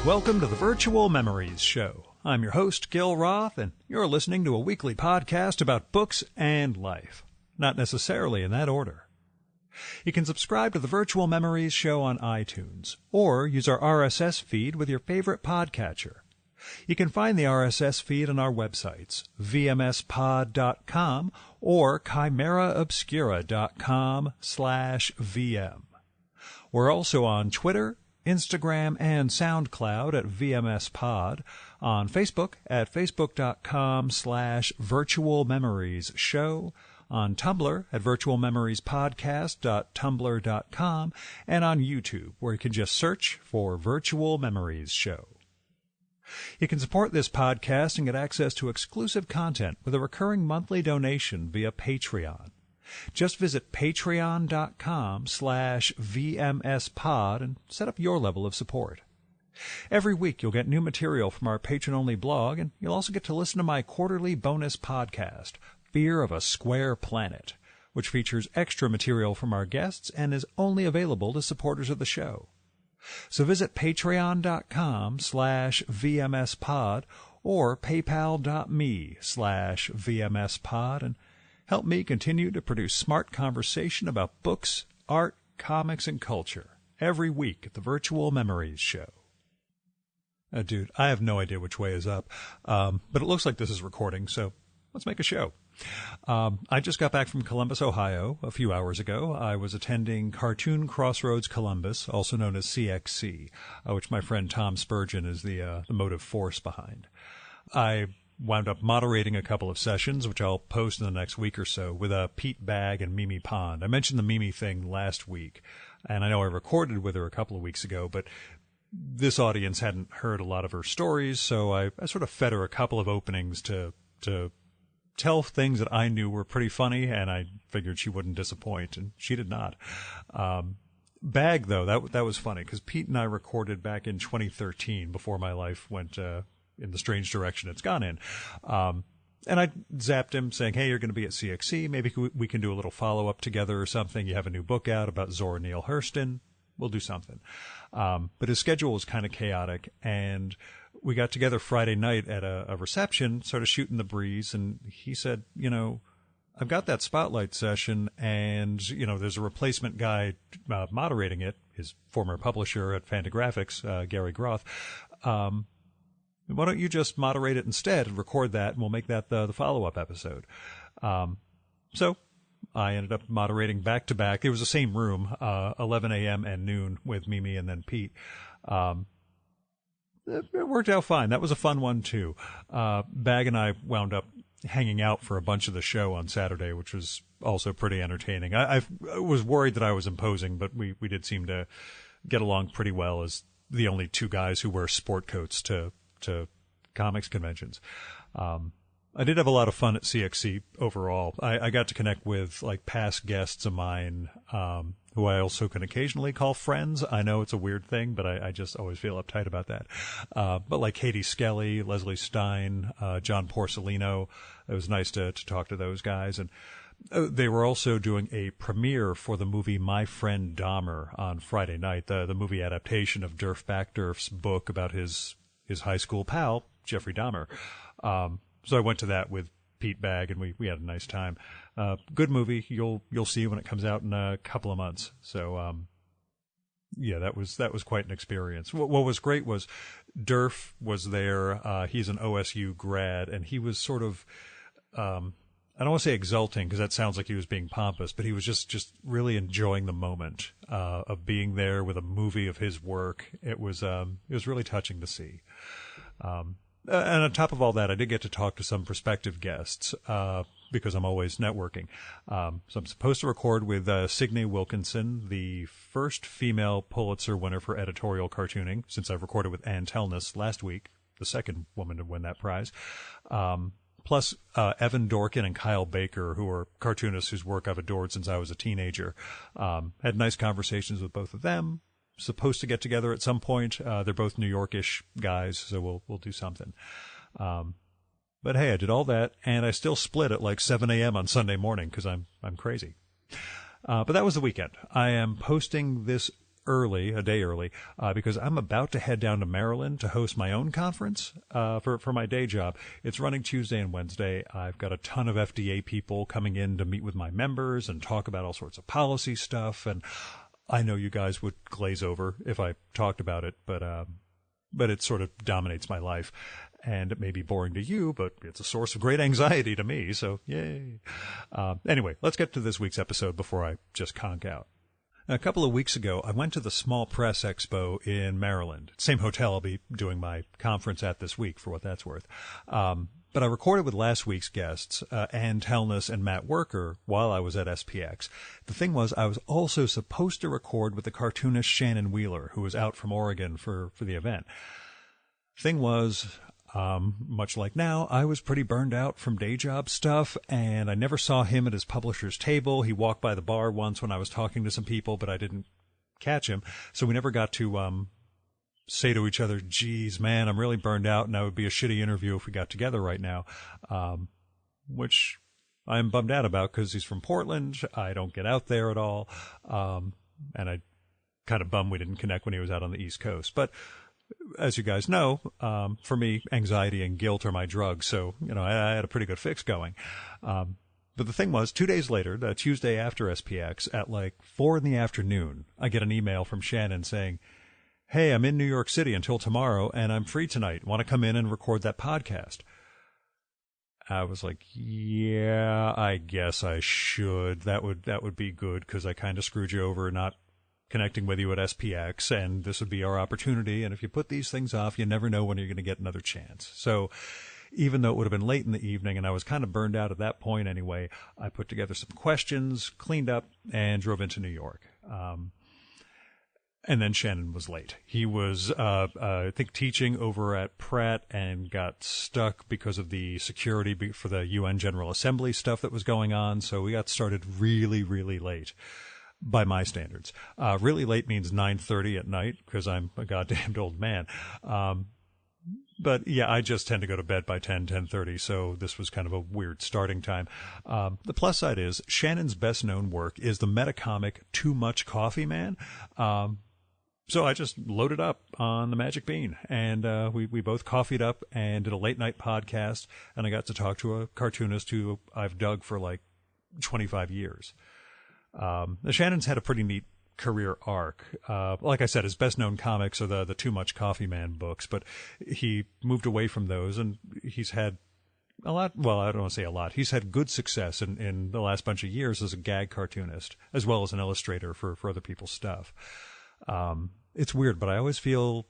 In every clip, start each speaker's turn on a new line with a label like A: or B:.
A: Welcome to the Virtual Memories Show. I'm your host, Gil Roth, and you're listening to a weekly podcast about books and life. Not necessarily in that order. You can subscribe to the Virtual Memories Show on iTunes, or use our RSS feed with your favorite podcatcher. You can find the RSS feed on our websites, vmspod.com or chimeraobscura.com/vm. We're also on Twitter, Instagram, and SoundCloud at VMSPod, on Facebook at facebook.com/virtualmemoriesshow, on Tumblr at virtualmemoriespodcast.tumblr.com, and on YouTube, where you can just search for Virtual Memories Show. You can support this podcast and get access to exclusive content with a recurring monthly donation via Patreon. Just visit patreon.com/VMSpod and set up your level of support. Every week you'll get new material from our patron-only blog, and you'll also get to listen to my quarterly bonus podcast, Fear of a Square Planet, which features extra material from our guests and is only available to supporters of the show. So visit patreon.com/VMSpod or paypal.me/VMSpod and help me continue to produce smart conversation about books, art, comics, and culture every week at the Virtual Memories Show. Dude, I have no idea which way is up, but it looks like this is recording, so let's make a show. I just got back from Columbus, Ohio, a few hours ago. I was attending Cartoon Crossroads Columbus, also known as CXC, which my friend Tom Spurgeon is the motive force behind. I wound up moderating a couple of sessions, which I'll post in the next week or so, with Pete Bagg and Mimi Pond. I mentioned the Mimi thing last week, and I know I recorded with her a couple of weeks ago, but this audience hadn't heard a lot of her stories, so I sort of fed her a couple of openings to tell things that I knew were pretty funny, and I figured she wouldn't disappoint, and she did not. Bagg, though, that was funny, because Pete and I recorded back in 2013, before my life went in the strange direction it's gone in. And I zapped him saying, hey, you're going to be at CXC. Maybe we can do a little follow-up together or something. You have a new book out about Zora Neale Hurston. We'll do something. But his schedule was kind of chaotic, and we got together Friday night at a reception, sort of shooting the breeze, and he said, I've got that spotlight session, and, there's a replacement guy moderating it, his former publisher at Fantagraphics, Gary Groth. Why don't you just moderate it instead and record that, and we'll make that the follow-up episode. So I ended up moderating back-to-back. It was the same room, 11 a.m. and noon with Mimi and then Pete. It worked out fine. That was a fun one, too. Bagg and I wound up hanging out for a bunch of the show on Saturday, which was also pretty entertaining. I was worried that I was imposing, but we did seem to get along pretty well as the only two guys who wear sport coats to comics conventions. I did have a lot of fun at CXC overall. I got to connect with past guests of mine, who I also can occasionally call friends. I know it's a weird thing, but I just always feel uptight about that. But Katie Skelly, Leslie Stein, John Porcellino, it was nice to talk to those guys. And they were also doing a premiere for the movie My Friend Dahmer on Friday night, the movie adaptation of Durf Backdurf's book about his high school pal, Jeffrey Dahmer. So I went to that with Pete Bagg, and we had a nice time. Good movie. You'll see when it comes out in a couple of months. So, yeah, that was quite an experience. What was great was Durf was there. He's an OSU grad, and he was sort of, I don't want to say exulting, because that sounds like he was being pompous, but he was just really enjoying the moment, of being there with a movie of his work. It was really touching to see. And on top of all that, I did get to talk to some prospective guests, because I'm always networking. So I'm supposed to record with Signe Wilkinson, the first female Pulitzer winner for editorial cartooning, since I've recorded with Ann Telnis last week, the second woman to win that prize. Plus Evan Dorkin and Kyle Baker, who are cartoonists whose work I've adored since I was a teenager. Had nice conversations with both of them. Supposed to get together at some point. They're both New Yorkish guys, so we'll do something. But hey, I did all that, and I still split at 7 a.m. on Sunday morning because I'm crazy. But that was the weekend. I am posting this early, a day early, because I'm about to head down to Maryland to host my own conference for my day job. It's running Tuesday and Wednesday. I've got a ton of FDA people coming in to meet with my members and talk about all sorts of policy stuff. And I know you guys would glaze over if I talked about it, but it sort of dominates my life. And it may be boring to you, but it's a source of great anxiety to me, so yay. Anyway, let's get to this week's episode before I just conk out. A couple of weeks ago, I went to the Small Press Expo in Maryland. Same hotel I'll be doing my conference at this week, for what that's worth. But I recorded with last week's guests, Ann Telness and Matt Worker, while I was at SPX. The thing was, I was also supposed to record with the cartoonist Shannon Wheeler, who was out from Oregon for the event. Thing was, much like now, I was pretty burned out from day job stuff, and I never saw him at his publisher's table. He walked by the bar once when I was talking to some people, but I didn't catch him. So we never got to say to each other, geez, man, I'm really burned out, and that would be a shitty interview if we got together right now, which I'm bummed out about because he's from Portland. I don't get out there at all, and I kind of bummed we didn't connect when he was out on the East Coast. But as you guys know, for me, anxiety and guilt are my drugs. So, I had a pretty good fix going. But the thing was, 2 days later, the Tuesday after SPX, at like 4 p.m, I get an email from Shannon saying, hey, I'm in New York City until tomorrow, and I'm free tonight. Want to come in and record that podcast? I was like, yeah, I guess I should. That would be good, because I kind of screwed you over not connecting with you at SPX, and this would be our opportunity. And if you put these things off, you never know when you're going to get another chance. So even though it would have been late in the evening and I was kind of burned out at that point anyway, I put together some questions, cleaned up, and drove into New York. And then Shannon was late. He was, I think, teaching over at Pratt and got stuck because of the security for the UN General Assembly stuff that was going on. So we got started really, really late. By my standards. Really late means 9:30 at night, because I'm a goddamned old man. But yeah, I just tend to go to bed by 10:30, so this was kind of a weird starting time. The plus side is, Shannon's best known work is the metacomic Too Much Coffee Man. So I just loaded up on the Magic Bean, and we both coffeed up and did a late night podcast, and I got to talk to a cartoonist who I've dug for like 25 years. Shannon's had a pretty neat career arc. Like I said, his best known comics are the Too Much Coffee Man books, but he moved away from those, and he's had a lot. Well, I don't want to say a lot. He's had good success in the last bunch of years as a gag cartoonist, as well as an illustrator for other people's stuff. It's weird, but I always feel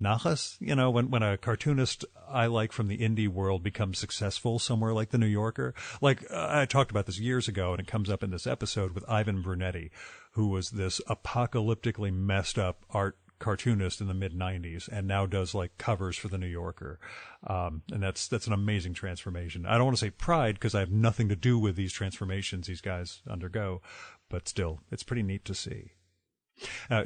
A: nachas, when a cartoonist I like from the indie world becomes successful somewhere like the New Yorker. Like, I talked about this years ago, and it comes up in this episode with Ivan Brunetti, who was this apocalyptically messed up art cartoonist in the mid-90s and now does like covers for the New Yorker. And that's an amazing transformation. I don't want to say pride, because I have nothing to do with these transformations these guys undergo, but still, it's pretty neat to see.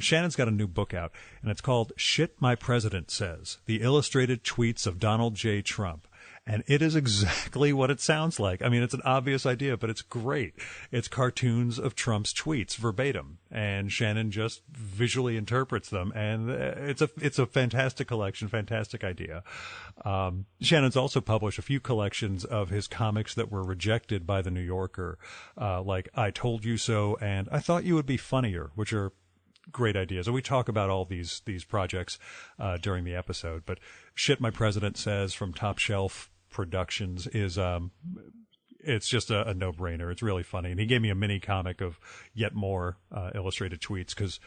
A: Shannon's got a new book out, and it's called Shit My President Says, The Illustrated Tweets of Donald J. Trump. And it is exactly what it sounds like. I mean, it's an obvious idea, but it's great. It's cartoons of Trump's tweets verbatim, and Shannon just visually interprets them, and it's a fantastic collection, fantastic idea. Shannon's also published a few collections of his comics that were rejected by the New Yorker, like I Told You So and I Thought You Would Be Funnier, which are great ideas. And we talk about all these projects during the episode, but Shit My President Says from Top Shelf Productions is it's just a no-brainer. It's really funny. And he gave me a mini comic of yet more illustrated tweets, because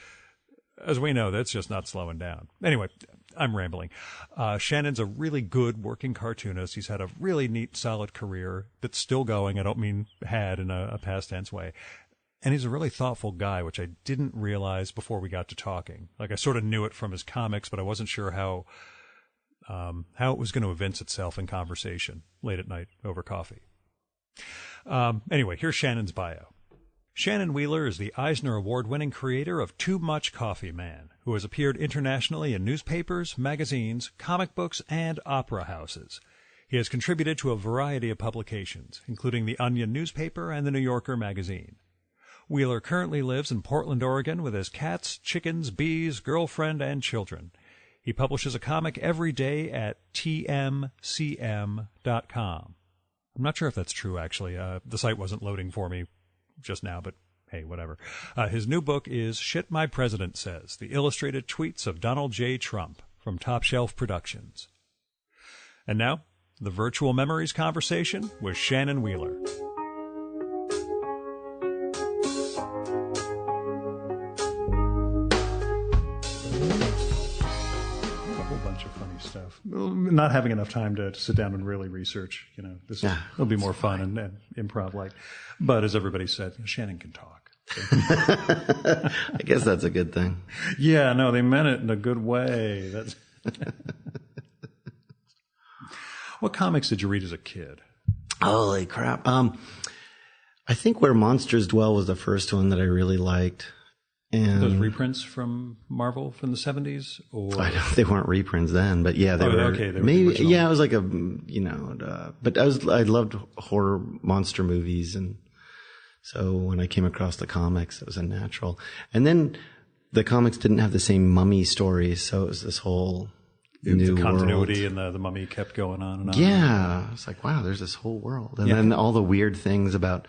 A: as we know, that's just not slowing down. Anyway, I'm rambling. Shannon's a really good working cartoonist. He's had a really neat, solid career that's still going. I don't mean had in a past tense way. And he's a really thoughtful guy, which I didn't realize before we got to talking. Like, I sort of knew it from his comics, but I wasn't sure how it was going to evince itself in conversation late at night over coffee. Anyway, here's Shannon's bio. Shannon Wheeler is the Eisner Award-winning creator of Too Much Coffee Man, who has appeared internationally in newspapers, magazines, comic books, and opera houses. He has contributed to a variety of publications, including the Onion newspaper and the New Yorker magazine. Wheeler currently lives in Portland, Oregon with his cats, chickens, bees, girlfriend, and children. He publishes a comic every day at tmcm.com. I'm not sure if that's true, actually. The site wasn't loading for me just now, but hey, whatever. His new book is Shit My President Says, the illustrated tweets of Donald J. Trump from Top Shelf Productions. And now, the Virtual Memories Conversation with Shannon Wheeler. Stuff. Not having enough time to sit down and really research, it'll be more fun and improv-like. But as everybody said, Shannon can talk.
B: I guess that's a good thing.
A: Yeah, no, they meant it in a good way. That's What comics did you read as a kid?
B: Holy crap. I think Where Monsters Dwell was the first one that I really liked. And
A: those reprints from Marvel from the 70s, or
B: I know they weren't reprints then, but yeah, they were. Okay, they were
A: maybe.
B: Yeah, it was like but I loved horror monster movies, and so when I came across the comics, it was a natural. And then the comics didn't have the same mummy stories, so it was this whole new
A: the continuity,
B: world.
A: And the mummy kept going on and on.
B: Yeah, it's like, wow, there's this whole world, and then all the weird things about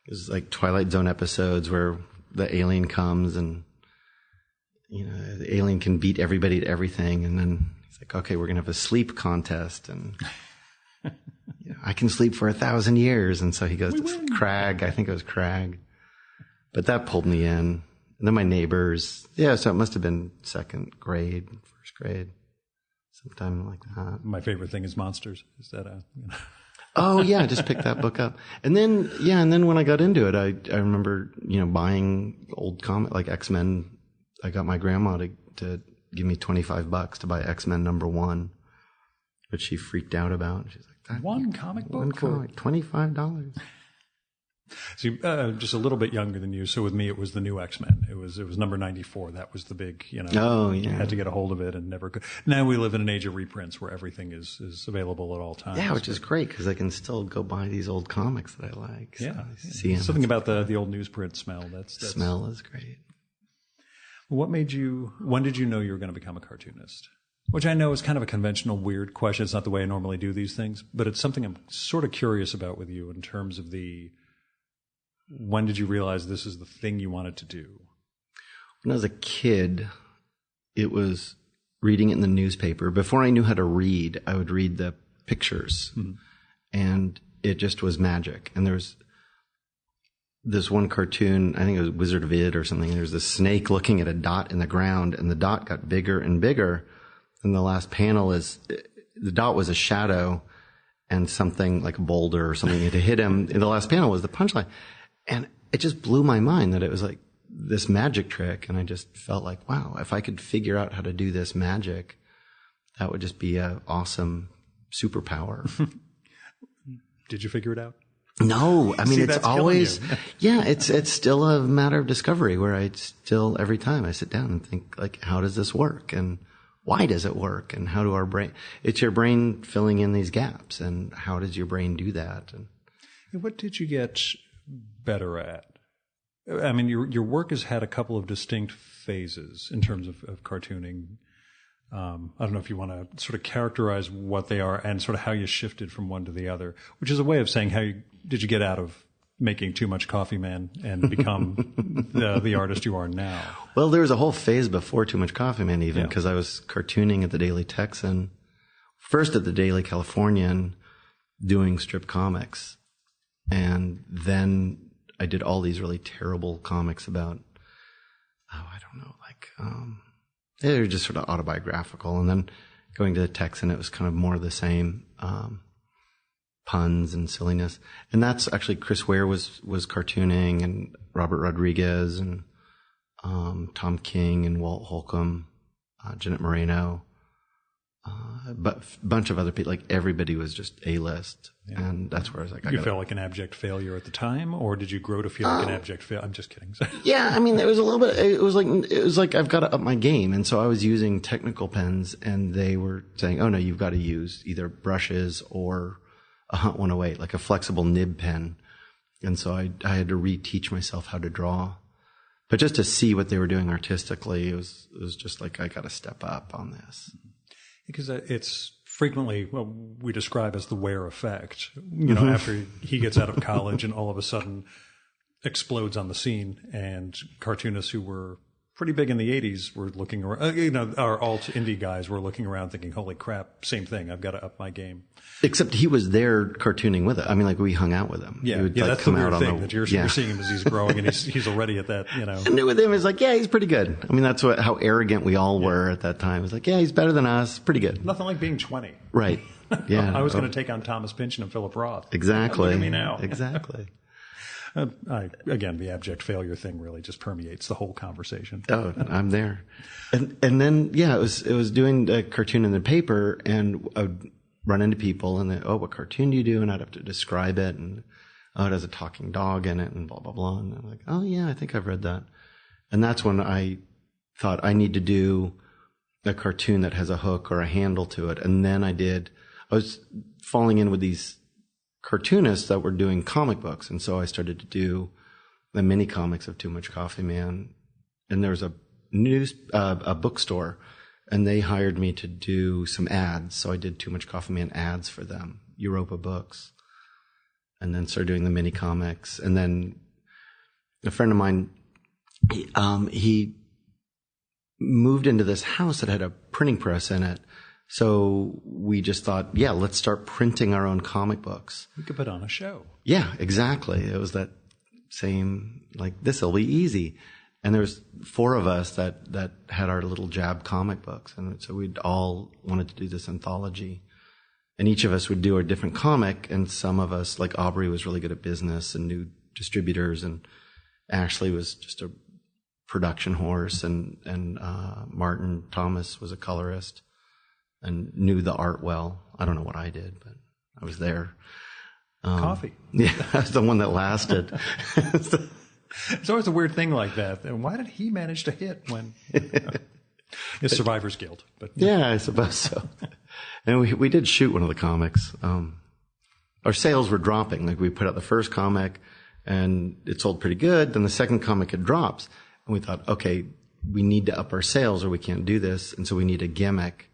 B: it was like Twilight Zone episodes where the alien comes and, the alien can beat everybody at everything. And then it's like, okay, we're going to have a sleep contest. And I can sleep for 1,000 years. And so he goes to Crag. I think it was Crag. But that pulled me in. And then my neighbors. Yeah, so it must have been second grade, first grade, sometime like that.
A: My favorite thing is monsters. Is that
B: Oh yeah, I just picked that book up. And then when I got into it, I remember, buying old comic like X-Men. I got my grandma to give me $25 to buy X-Men #1, which she freaked out about. She's like,
A: one comic book?
B: One comic, $25.
A: See, just a little bit younger than you. So with me, it was the new X-Men. It was number 94. That was the big,
B: Oh, yeah.
A: You had to get a hold of it and never could. Now we live in an age of reprints where everything is available at all times.
B: Yeah, which is great because I can still go buy these old comics that I like. So
A: yeah. Something about the old newsprint smell. That's
B: smell is great.
A: When did you know you were going to become a cartoonist? Which I know is kind of a conventional, weird question. It's not the way I normally do these things, but it's something I'm sort of curious about with you in terms of when did you realize this is the thing you wanted to do?
B: When I was a kid, it was reading it in the newspaper. Before I knew how to read, I would read the pictures, and it just was magic. And there was this one cartoon, I think it was Wizard of Id or something, and there was this snake looking at a dot in the ground, and the dot got bigger and bigger. And the last panel the dot was a shadow, and something like a boulder or something had hit him. And the last panel was the punchline. And it just blew my mind that it was like this magic trick. And I just felt like, wow, if I could figure out how to do this magic, that would just be an awesome superpower.
A: Did you figure it out?
B: No, I mean, it's always, it's still a matter of discovery where every time I sit down and think like, how does this work? And why does it work? And how do it's your brain filling in these gaps. And how does your brain do that? And
A: what did you get better at? I mean, your work has had a couple of distinct phases in terms of cartooning. I don't know if you want to sort of characterize what they are and sort of how you shifted from one to the other, which is a way of saying did you get out of making Too Much Coffee Man and become the artist you are now?
B: Well, there was a whole phase before Too Much Coffee Man even, because I was cartooning at the Daily Texan, first at the Daily Californian, doing strip comics. And then I did all these really terrible comics about, I don't know, like, they were just sort of autobiographical. And then going to the Texan, it was kind of more of the same, puns and silliness. And that's actually Chris Ware was cartooning, and Robert Rodriguez and, Tom King and Walt Holcomb, Jeanette Moreno, but a bunch of other people, like everybody was just A-list. Yeah. And that's where I was like,
A: you felt like an abject failure at the time, or did you grow to feel like an abject failure? I'm just kidding.
B: Yeah, I mean, there was a little bit, it was like I've got to up my game. And so I was using technical pens, and they were saying, oh no, you've got to use either brushes or a Hunt 108, like a flexible nib pen. And so I had to reteach myself how to draw. But just to see what they were doing artistically, it was just like, I got to step up on this.
A: Because it's frequently what we describe as the Ware effect. You know, after he gets out of college and all of a sudden explodes on the scene, and cartoonists who were pretty big in the 80s were looking around, you know, our alt indie guys were looking around thinking, holy crap, same thing. I've got to up my game.
B: Except he was there cartooning with it. I mean, like we hung out with him.
A: Yeah,
B: he would,
A: yeah,
B: like,
A: that's the
B: come
A: weird
B: out
A: thing that you're seeing him as he's growing, and he's already at that, you know.
B: And with him, it's like, yeah, he's pretty good. I mean, that's how arrogant we all were at that time. It's like, yeah, he's better than us. Pretty good.
A: Nothing like being 20.
B: Right. Yeah.
A: I was going to take on Thomas Pynchon and Philip Roth.
B: Exactly.
A: Look at me now.
B: Exactly.
A: Again, the abject failure thing really just permeates the whole conversation.
B: Oh, I'm there. And then, yeah, it was doing a cartoon in the paper, and I would run into people and they, oh, what cartoon do you do? And I'd have to describe it, and oh, it has a talking dog in it, and blah, blah, blah. And I'm like, oh yeah, I think I've read that. And that's when I thought I need to do a cartoon that has a hook or a handle to it. And then I was falling in with these cartoonists that were doing comic books. And so I started to do the mini comics of Too Much Coffee Man. And there was a bookstore, and they hired me to do some ads. So I did Too Much Coffee Man ads for them, Europa Books, and then started doing the mini comics. And then a friend of mine, he moved into this house that had a printing press in it. So we just thought, yeah, let's start printing our own comic books.
A: We could put on a show.
B: Yeah, exactly. It was that same, like, this'll be easy. And there was 4 of us that had our little jab comic books. And so we'd all wanted to do this anthology. And each of us would do a different comic. And some of us, like Aubrey, was really good at business and knew distributors. And Ashley was just a production horse. And Martin Thomas was a colorist and knew the art well. I don't know what I did, but I was there.
A: Coffee.
B: Yeah, I was the one that lasted.
A: It's always a weird thing like that. And why did he manage to hit when it's Survivor's Guild? But
B: yeah, I suppose so. And we did shoot one of the comics. Our sales were dropping. Like, we put out the first comic and it sold pretty good. Then the second comic, it drops. And we thought, okay, we need to up our sales or we can't do this. And so we need a gimmick.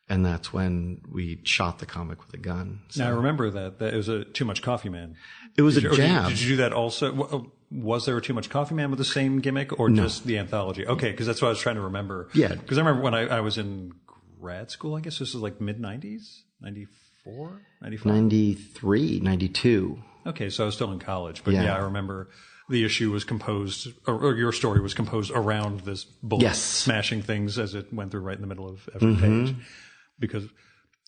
B: And that's when we shot the comic with a gun. So.
A: Now, I remember that it was a Too Much Coffee Man.
B: It was a jab.
A: Did you do that also? Was there a Too Much Coffee Man with the same gimmick, or just the anthology? Okay, because that's what I was trying to remember.
B: Yeah.
A: Because I remember when I was in grad school, I guess this was like mid-90s? 94? 95?
B: 93, 92.
A: Okay, so I was still in college. But yeah I remember the issue was composed, or your story was composed around this bullet smashing things as it went through right in the middle of every page. Because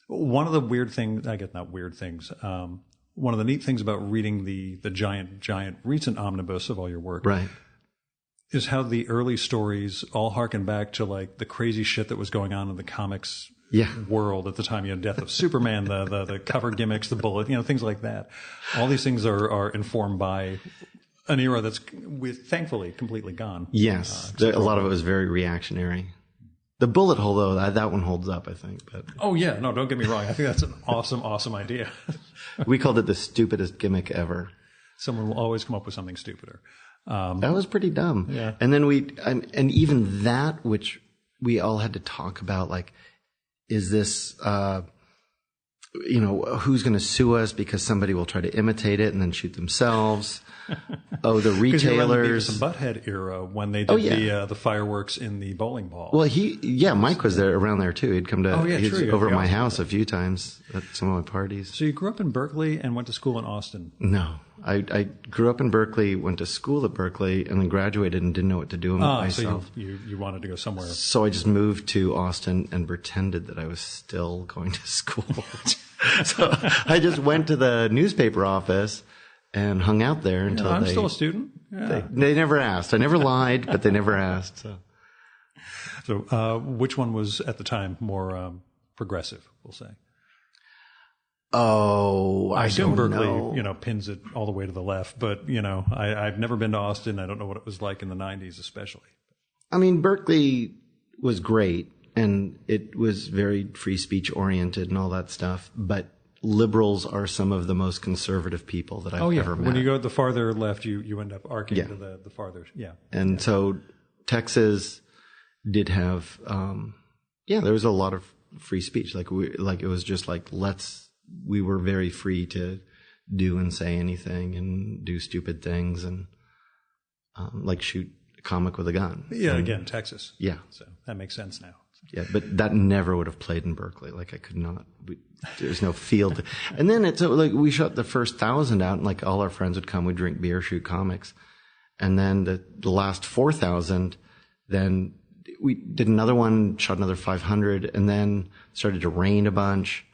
A: one of the weird things, I guess not weird things, one of the neat things about reading the giant recent omnibus of all your work is how the early stories all harken back to like the crazy shit that was going on in the comics world at the time. You had Death of Superman, the cover gimmicks, the bullet, things like that. All these things are informed by an era that's thankfully completely gone.
B: Yes. A lot of it was very reactionary. The bullet hole, though, that one holds up, I think. But
A: oh, yeah. No, don't get me wrong. I think that's an awesome idea.
B: We called it the stupidest gimmick ever.
A: Someone will always come up with something stupider.
B: That was pretty dumb.
A: Yeah.
B: And then and even that, which we all had to talk about, like, is this, who's going to sue us because somebody will try to imitate it and then shoot themselves? Oh, the retailers.
A: Because you're in the Butthead era when they did the fireworks in the bowling ball.
B: Well, Mike was there around there too. He'd come to over at my house a few times at some of my parties.
A: So you grew up in Berkeley and went to school in Austin?
B: No, I grew up in Berkeley, went to school at Berkeley, and then graduated and didn't know what to do with myself.
A: So you wanted to go somewhere.
B: So I just moved to Austin and pretended that I was still going to school. So I just went to the newspaper office and hung out there until
A: I'm still a student. Yeah.
B: They never asked. I never lied, but they never asked.
A: So which one was at the time more progressive, we'll say?
B: Oh, I
A: assume
B: don't
A: Berkeley,
B: know.
A: Pins it all the way to the left. But, I've never been to Austin. I don't know what it was like in the 90s especially.
B: I mean, Berkeley was great, and it was very free speech oriented and all that stuff. But liberals are some of the most conservative people that I've ever met.
A: When you go the farther left, you end up arcing to the farther. Yeah.
B: And so Texas did have, there was a lot of free speech. It was just like, we were very free to do and say anything and do stupid things and, shoot a comic with a gun.
A: Yeah. And, again, Texas.
B: Yeah.
A: So that makes sense now.
B: Yeah, but that never would have played in Berkeley. I could not. There's no field. And then it's we shot the first 1,000 out, and all our friends would come. We'd drink beer, shoot comics, and then the last 4,000. Then we did another one, shot another 500, and then started to rain a bunch,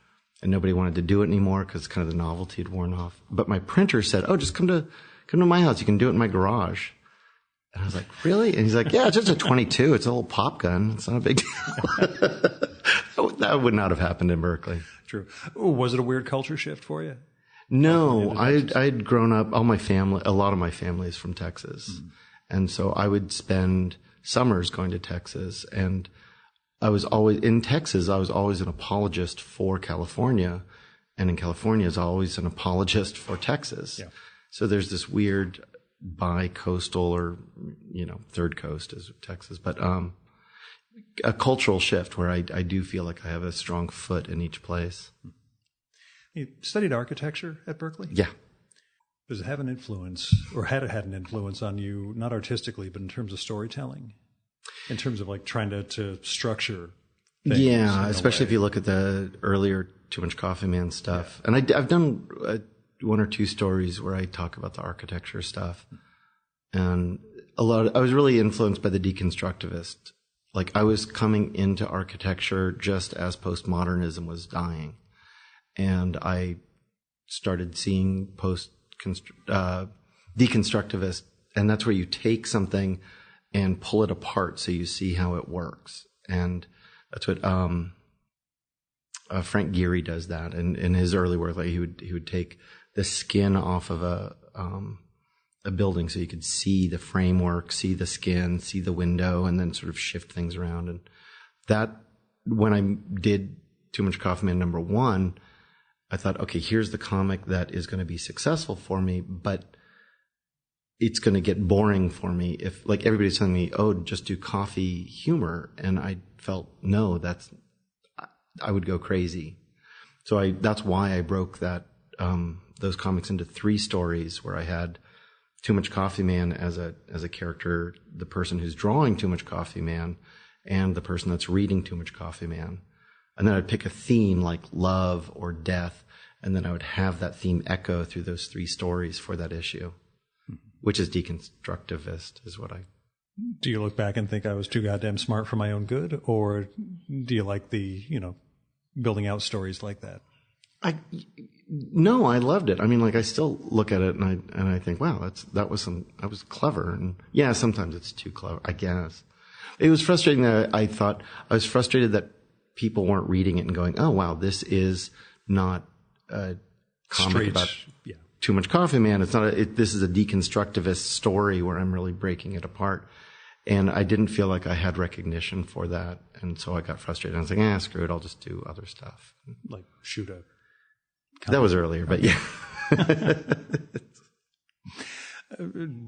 B: and nobody wanted to do it anymore because kind of the novelty had worn off. But my printer said, "Oh, just come to my house. You can do it in my garage." And I was like, really? And he's like, yeah, it's just a 22. It's a little pop gun. It's not a big deal. That would not have happened in Berkeley.
A: True. Was it a weird culture shift for you?
B: No, I'd grown up, a lot of my family is from Texas. Mm-hmm. And so I would spend summers going to Texas. And in Texas, I was always an apologist for California. And in California, I was always an apologist for Texas. Yeah. So there's this weird bi-coastal or, third coast is Texas, but a cultural shift where I do feel like I have a strong foot in each place.
A: You studied architecture at Berkeley?
B: Yeah.
A: Does it have an influence, or had it had an influence on you, not artistically, but in terms of storytelling? In terms of trying to structure things?
B: Yeah, especially if you look at the earlier Too Much Coffee Man stuff. Yeah. And I've done one or two stories where I talk about the architecture stuff. And I was really influenced by the deconstructivist. I was coming into architecture just as postmodernism was dying. And I started seeing deconstructivist, and that's where you take something and pull it apart so you see how it works. And that's what Frank Gehry does that. And in his early work, he would take the skin off of a building so you could see the framework, see the skin, see the window, and then sort of shift things around. And that, when I did Too Much Coffee Man #1, I thought, okay, here's the comic that is going to be successful for me, but it's going to get boring for me if, everybody's telling me, oh, just do coffee humor. And I felt, no, I would go crazy. So that's why I broke those comics into 3 stories, where I had Too Much Coffee Man as a character, the person who's drawing Too Much Coffee Man, and the person that's reading Too Much Coffee Man. And then I'd pick a theme like love or death, and then I would have that theme echo through those 3 stories for that issue, which is deconstructivist, is what I...
A: Do you look back and think I was too goddamn smart for my own good? Or do you like the, building out stories like that?
B: No, I loved it. I still look at it and I think, wow, that was clever. And yeah, sometimes it's too clever, I guess. It was frustrating that I was frustrated that people weren't reading it and going, oh wow, this is not a comic about Too Much Coffee Man. It's not this is a deconstructivist story where I'm really breaking it apart. And I didn't feel like I had recognition for that. And so I got frustrated. I was like, screw it. I'll just do other stuff.
A: Like shoot a...
B: That was earlier, but yeah.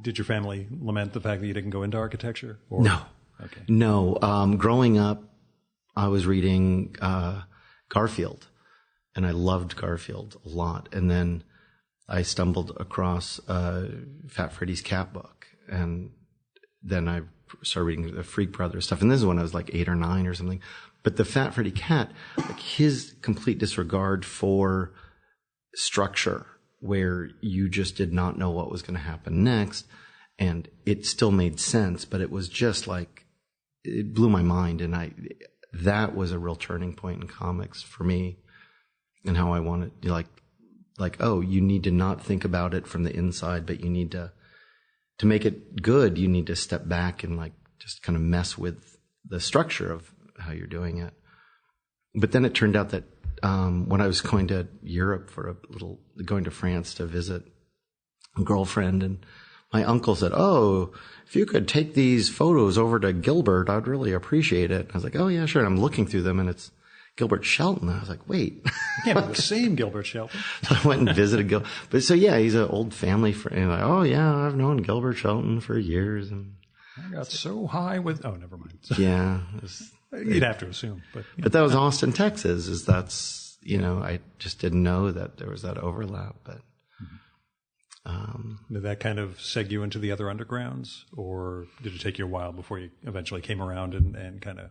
A: Did your family lament the fact that you didn't go into architecture? Or?
B: No.
A: Okay.
B: No. Growing up, I was reading Garfield, and I loved Garfield a lot. And then I stumbled across Fat Freddy's Cat book, and then I started reading the Freak Brothers stuff. And this is when I was 8 or 9 or something. But the Fat Freddy Cat, his complete disregard for structure, where you just did not know what was going to happen next, and it still made sense, but it was just it blew my mind. And that was a real turning point in comics for me, and how I wanted, oh, you need to not think about it from the inside, but you need to make it good, you need to step back and just kind of mess with the structure of how you're doing it. But then it turned out that when I was going to Europe going to France to visit a girlfriend, and my uncle said, oh, if you could take these photos over to Gilbert, I'd really appreciate it. I was like, oh yeah, sure. And I'm looking through them, and it's Gilbert Shelton. I was like, wait.
A: Yeah, but the same Gilbert Shelton.
B: So I went and visited Gilbert. But so yeah, he's an old family friend. Like, oh yeah, I've known Gilbert Shelton for years. And
A: I got so high with, oh, never mind.
B: yeah.
A: You'd have to assume, but.
B: But that was Austin, Texas, that's, I just didn't know that there was that overlap, but.
A: Did that kind of seg you into the other undergrounds, or did it take you a while before you eventually came around and kind of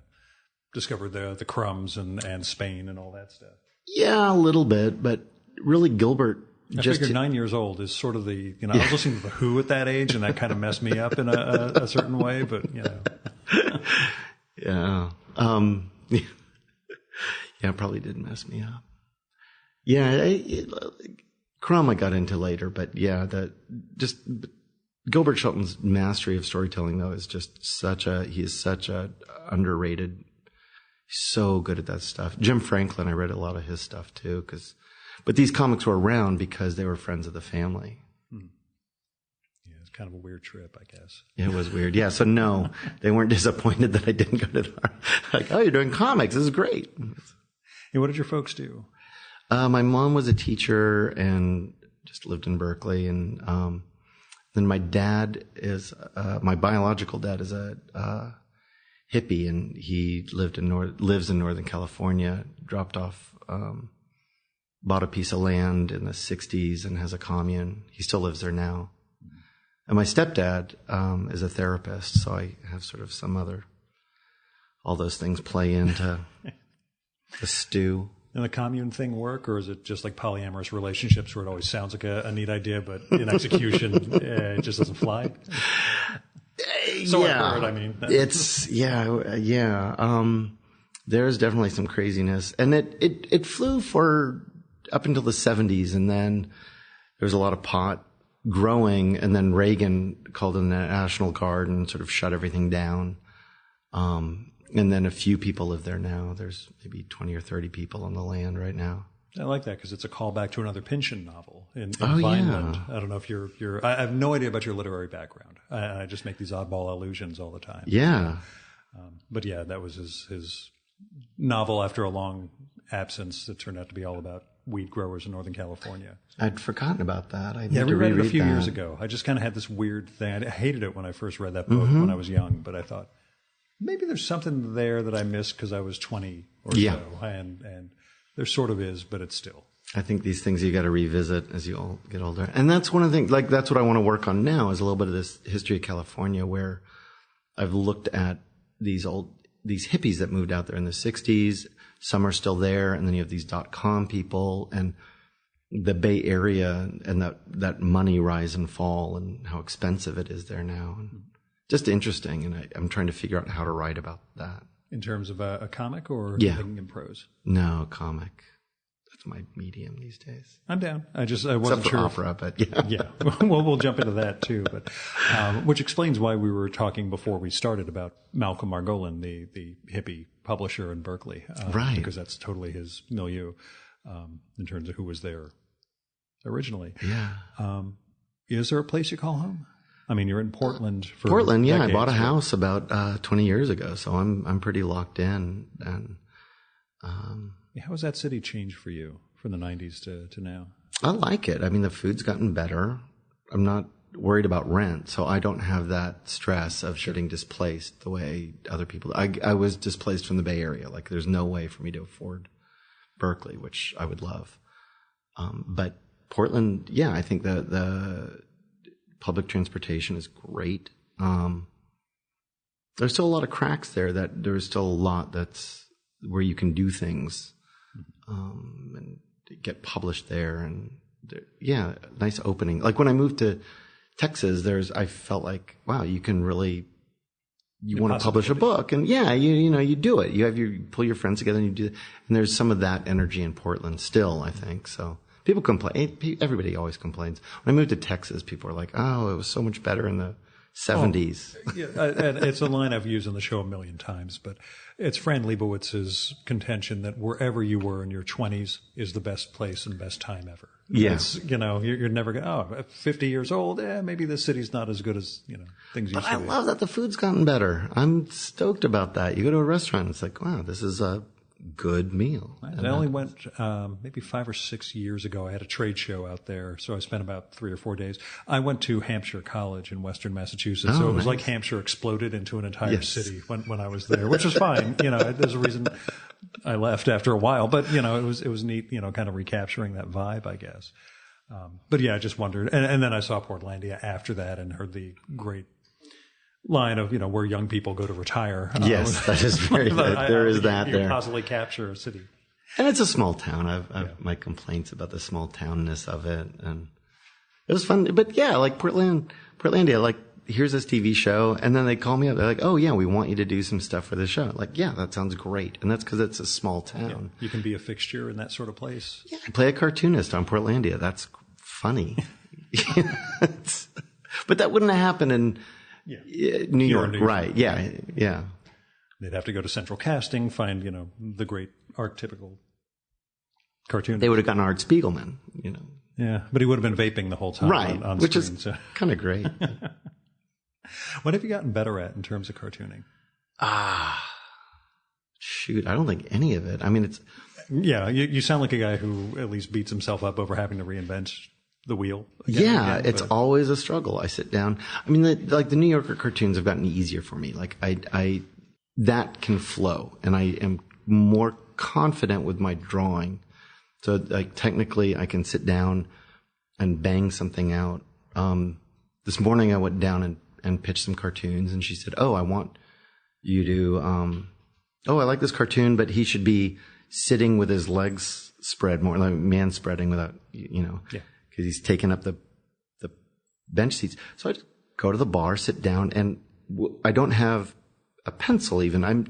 A: discovered the crumbs and Spain and all that stuff?
B: Yeah, a little bit, but really Gilbert.
A: I figured 9 years old is sort of the, I was listening to The Who at that age, and that kind of messed me up in a certain way, but,
B: Yeah. Yeah, it probably did mess me up. Yeah, Crumb I got into later, but yeah, Gilbert Shelton's mastery of storytelling though is just he is such a underrated, so good at that stuff. Jim Franklin, I read a lot of his stuff too, but these comics were around because they were friends of the family.
A: Yeah, it's kind of a weird trip, I guess.
B: It was weird. Yeah, so no, they weren't disappointed that I didn't go to the, like, oh, you're doing comics, this is great.
A: And what did your folks do?
B: My mom was a teacher and just lived in Berkeley. And then my dad my biological dad is a hippie, and he lives in Northern California, dropped off, bought a piece of land in the 60s and has a commune. He still lives there now. And my stepdad is a therapist, so I have sort of all those things play into the stew.
A: And the commune thing work, or is it just like polyamorous relationships where it always sounds like a neat idea, but in execution it just doesn't fly? So
B: yeah,
A: I've heard, I mean.
B: It's, yeah. There's definitely some craziness. And it flew for up until the 70s, and then there was a lot of pot growing, and then Reagan called in the National Guard and sort of shut everything down. And then a few people live there now. There's maybe 20 or 30 people on the land right now.
A: I like that because it's a callback to another Pynchon novel in
B: Oh,
A: Vineland.
B: yeah.
A: I don't know if I have no idea about your literary background. I just make these oddball allusions all the time.
B: Yeah.
A: But yeah, that was his novel after a long absence that turned out to be all about weed growers in Northern California.
B: I'd forgotten about that. I
A: reread it a few years ago. I just kind of had this weird thing. I hated it when I first read that book when I was young, but I thought, maybe there's something there that I missed because I was 20 or so. And there sort of is, but it's still.
B: I think these things you got to revisit as you all get older. And that's one of the things, like, that's what I want to work on now, is a little bit of this history of California, where I've looked at these hippies that moved out there in the 60s. Some are still there. And then you have these .com people and the Bay Area and that money rise and fall and how expensive it is there now. And just interesting, and I'm trying to figure out how to write about that.
A: In terms of a comic or thinking in prose?
B: No, comic. That's my medium these days.
A: I'm down. I wasn't
B: Except for
A: sure.
B: opera, but yeah.
A: Yeah. Well, we'll jump into that too, but which explains why we were talking before we started about Malcolm Margolin, the hippie publisher in Berkeley,
B: right?
A: Because that's totally his milieu in terms of who was there originally.
B: Yeah.
A: Is there a place you call home? I mean, you're in Portland for
B: Portland, yeah.
A: decades,
B: I bought a house about 20 years ago, so I'm pretty locked in. And
A: how has that city changed for you from the 90s to now?
B: I like it. I mean, the food's gotten better. I'm not worried about rent, so I don't have that stress of getting displaced the way other people. I was displaced from the Bay Area. Like, there's no way for me to afford Berkeley, which I would love. But Portland, yeah, I think the public transportation is great. There's still a lot of cracks there. That there's still a lot that's where you can do things and get published there. And yeah, nice opening. Like when I moved to Texas, I felt like, wow, you can really, you want to publish a book, and yeah, you do it. You pull your friends together and you do it. And there's some of that energy in Portland still, I think. So. People complain. Everybody always complains. When I moved to Texas, people are like, oh, it was so much better in the 70s.
A: Oh, yeah, and it's a line I've used on the show a million times, but it's Fran Lebowitz's contention that wherever you were in your 20s is the best place and best time ever.
B: Yeah.
A: You're never going, at 50 years old, maybe this city's not as good as, things used to be.
B: But I love that the food's gotten better. I'm stoked about that. You go to a restaurant, it's like, wow, this is good meal.
A: I only went maybe 5 or 6 years ago. I had a trade show out there, so I spent about 3 or 4 days. I went to Hampshire College in Western Massachusetts, so it was like Hampshire exploded into an entire city when I was there, which was fine. There's a reason I left after a while, but it was neat. Kind of recapturing that vibe, I guess. But yeah, I just wondered, and then I saw Portlandia after that and heard the great line of where young people go to retire.
B: Yes, that is very good. There is that
A: you
B: there.
A: Possibly capture a city,
B: and it's a small town. I've my complaints about the small townness of it, and it was fun. But yeah, like Portlandia, like here's this TV show, and then they call me up. They're like, "Oh yeah, we want you to do some stuff for the show." Like, yeah, that sounds great, and that's because it's a small town.
A: Yeah. You can be a fixture in that sort of place.
B: Yeah, I play a cartoonist on Portlandia. That's funny, but that wouldn't have happened in. New York, right? Yeah.
A: They'd have to go to Central Casting, find the great archetypical cartoon.
B: They would have gotten Art Spiegelman,
A: Yeah, but he would have been vaping the whole time,
B: right?
A: on
B: which
A: screen,
B: is kind of great.
A: What have you gotten better at in terms of cartooning?
B: Shoot, I don't think any of it. I mean, it's
A: you sound like a guy who at least beats himself up over having to reinvent the wheel.
B: It's always a struggle. I sit down. I mean, the New Yorker cartoons have gotten easier for me. Like I that can flow, and I am more confident with my drawing. So like technically, I can sit down and bang something out. This morning, I went down and pitched some cartoons, and she said, "Oh, I want you to. I like this cartoon, but he should be sitting with his legs spread more, like man spreading without because he's taking up the bench seats." So I just go to the bar, sit down, and I don't have a pencil even. I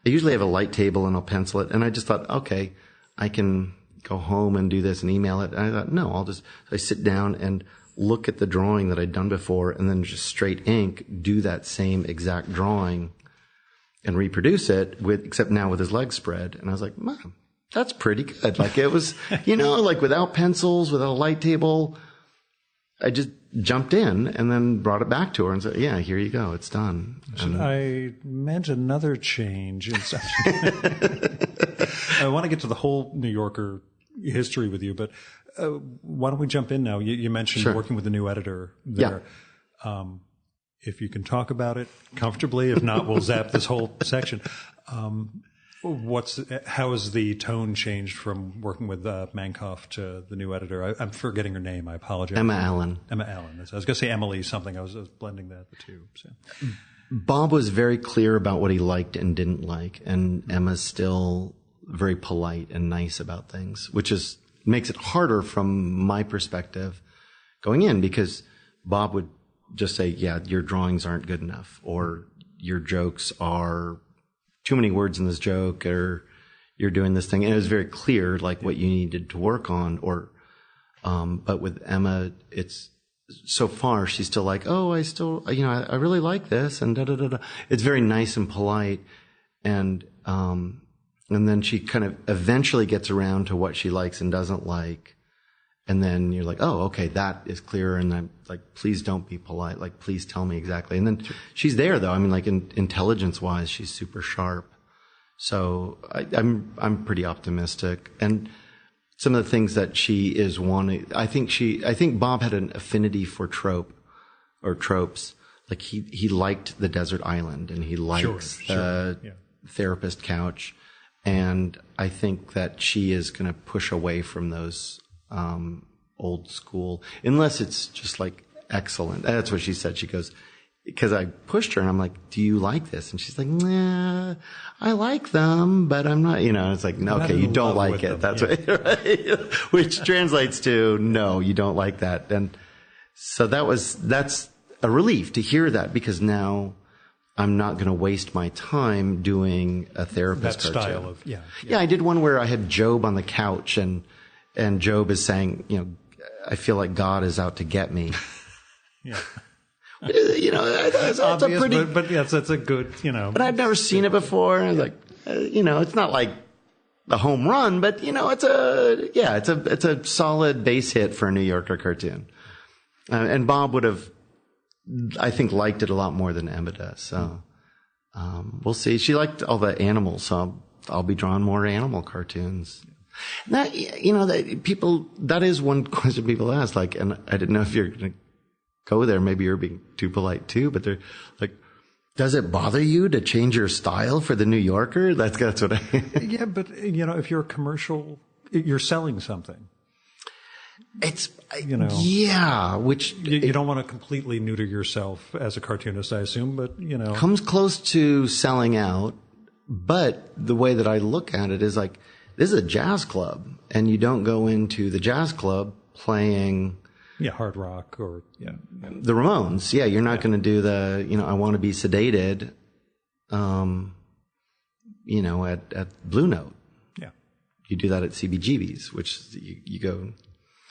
B: usually have a light table and I'll pencil it. And I just thought, okay, I can go home and do this and email it. And I thought, no, I sit down and look at the drawing that I'd done before and then just straight ink, do that same exact drawing and reproduce it except now with his legs spread. And I was like, Mom, that's pretty good. Like it was, like without pencils, without a light table, I just jumped in and then brought it back to her and said, yeah, here you go. It's done.
A: Should I mention another change? I want to get to the whole New Yorker history with you, but why don't we jump in now? You mentioned working with the new editor there. Yeah. If you can talk about it comfortably, if not, we'll zap this whole section. How has the tone changed from working with Mankoff to the new editor? I'm forgetting her name. I apologize.
B: Emma Allen.
A: I was going to say Emily something. I was blending the two. So.
B: Bob was very clear about what he liked and didn't like, and Emma's still very polite and nice about things, which makes it harder from my perspective going in, because Bob would just say, yeah, your drawings aren't good enough, or your jokes are too many words in this joke, or you're doing this thing. And it was very clear, like what you needed to work on, but with Emma, it's so far, she's still like, oh, I really like this, and da da da da. It's very nice and polite. And then she kind of eventually gets around to what she likes and doesn't like. And then you're like, oh, okay, that is clear. And I'm like, please don't be polite. Like, please tell me exactly. And then she's there, though. I mean, like, intelligence wise, she's super sharp. So I'm pretty optimistic. And some of the things that she is wanting, I think Bob had an affinity for tropes. Like he liked the desert island, and he likes the therapist couch. And I think that she is going to push away from those old school, unless it's just like excellent. That's what she said. She goes, because I pushed her and I'm like, do you like this? And she's like, nah, I like them, but I'm not, it's like, no, okay, you don't like it. That's what, right? Which translates to, no, you don't like that. And so that's a relief to hear that, because now I'm not going to waste my time doing a therapist
A: that
B: cartoon.
A: Style of, yeah.
B: I did one where I had Job on the couch, and Job is saying, I feel like God is out to get me.
A: Yeah.
B: It's
A: obvious,
B: a pretty,
A: but yes, that's a good,
B: But I've never seen it before. And I was like, it's not like a home run, but it's a solid base hit for a New Yorker cartoon. And Bob would have, I think, liked it a lot more than Emma does. So, we'll see. She liked all the animals, so I'll be drawing more animal cartoons. That, that is one question people ask, like, and I didn't know if you're going to go there. Maybe you're being too polite too, but they're like, does it bother you to change your style for the New Yorker? That's what
A: Yeah, but if you're a commercial, you're selling something.
B: It's,
A: yeah,
B: which
A: you don't want to completely neuter yourself as a cartoonist, I assume, but
B: comes close to selling out. But the way that I look at it is like, this is a jazz club, and you don't go into the jazz club playing
A: hard rock or
B: the Ramones. Yeah, you're not going to do the I want to be sedated, at Blue Note.
A: Yeah,
B: you do that at CBGB's, which you go.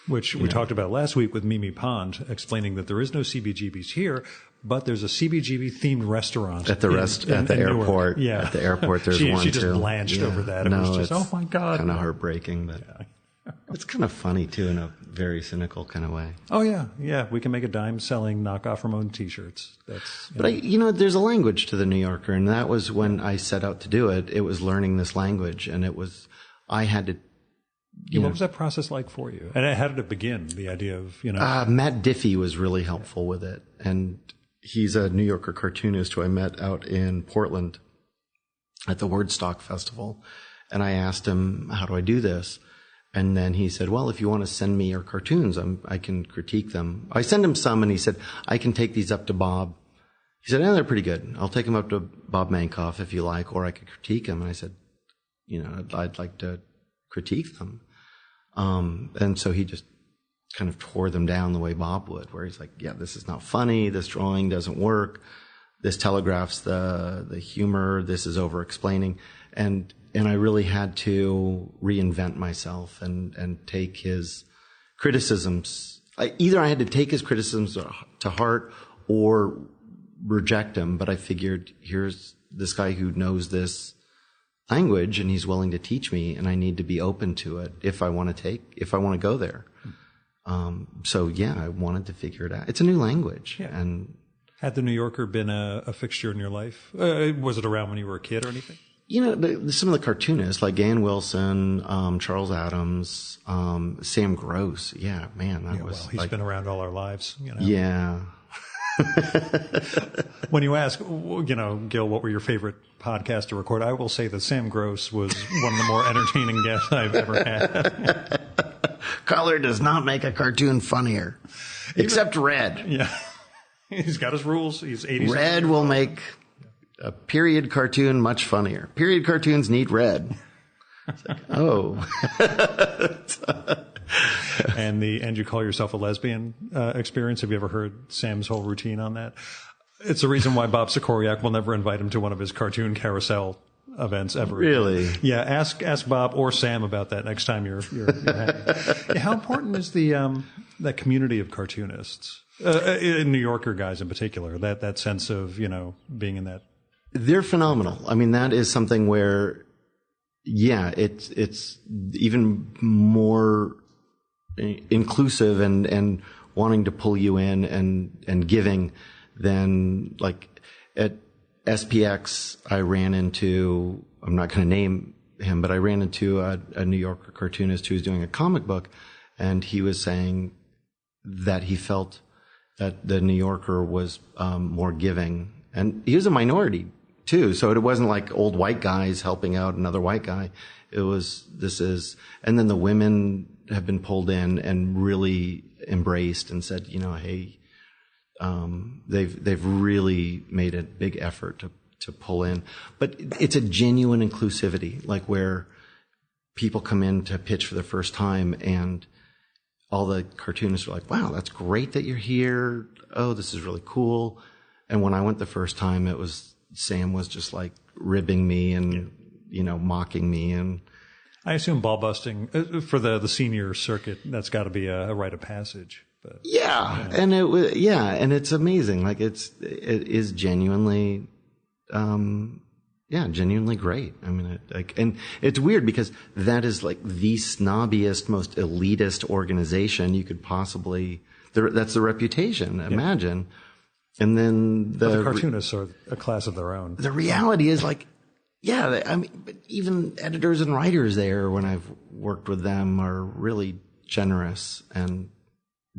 A: Which we talked about last week with Mimi Pond, explaining that there is no CBGB's here, but there's a CBGB themed restaurant
B: at the airport.
A: Yeah,
B: at the airport, there's one
A: she
B: too.
A: just blanched over that. It was just, oh my God,
B: kind of heartbreaking, but it's kind of funny too in a very cynical kind of way.
A: Oh yeah, we can make a dime selling knockoff Ramon T-shirts.
B: But there's a language to the New Yorker, and that was when I set out to do it. It was learning this language, and I had to.
A: What was that process like for you? And how did it begin? The idea of
B: Matt Diffie was really helpful with it, and he's a New Yorker cartoonist who I met out in Portland at the Wordstock Festival, and I asked him, "How do I do this?" And then he said, "Well, if you want to send me your cartoons, I can critique them." I sent him some, and he said, "I can take these up to Bob." He said, they're pretty good. I'll take them up to Bob Mankoff if you like, or I could critique them." And I said, I'd like to critique them. And so he just kind of tore them down the way Bob would, where he's like, yeah, this is not funny. This drawing doesn't work. This telegraphs the humor. This is over explaining. And I really had to reinvent myself and take his criticisms. Either I had to take his criticisms to heart or reject them. But I figured, here's this guy who knows this language, and he's willing to teach me, and I need to be open to it if I want to go there. I wanted to figure it out. It's a new language.
A: Yeah.
B: And
A: had the New Yorker been a fixture in your life? Was it around when you were a kid or anything?
B: Some of the cartoonists like Gan Wilson, Charles Adams, Sam Gross. Yeah, man,
A: he's been around all our lives.
B: Yeah.
A: When you ask, Gil, what were your favorite podcasts to record? I will say that Sam Gross was one of the more entertaining guests I've ever had.
B: Color does not make a cartoon funnier, except red.
A: Yeah. He's got his rules. He's 80s.
B: Red will make a period cartoon much funnier. Period cartoons need red. It's like, oh.
A: And you call yourself a lesbian experience. Have you ever heard Sam's whole routine on that? It's the reason why Bob Sikoriak will never invite him to one of his cartoon carousel events ever.
B: Really?
A: Yeah. Ask Bob or Sam about that next time you're having. How important is that community of cartoonists, New Yorker guys in particular? That sense of being in that.
B: They're phenomenal. I mean, that is something where, it's even more inclusive and wanting to pull you in and giving than like at SPX. I ran into, I'm not going to name him, but I ran into a New Yorker cartoonist who was doing a comic book, and he was saying that he felt that the New Yorker was more giving, and he was a minority too, so it wasn't like old white guys helping out another white guy. It was, and then the women have been pulled in and really embraced and said, hey, they've really made a big effort to pull in. But it's a genuine inclusivity, like where people come in to pitch for the first time and all the cartoonists are like, wow, that's great that you're here. Oh, this is really cool. And when I went the first time, Sam was just like ribbing me and, mocking me. And
A: I assume ball busting for the senior circuit, that's got to be a rite of passage. But,
B: and it was, and it's amazing. Like it is genuinely, genuinely great. I mean, and it's weird because that is like the snobbiest, most elitist organization you could possibly. That's the reputation. Imagine, and then
A: the cartoonists are a class of their own.
B: The reality is like Yeah, I mean, but even editors and writers there, when I've worked with them, are really generous and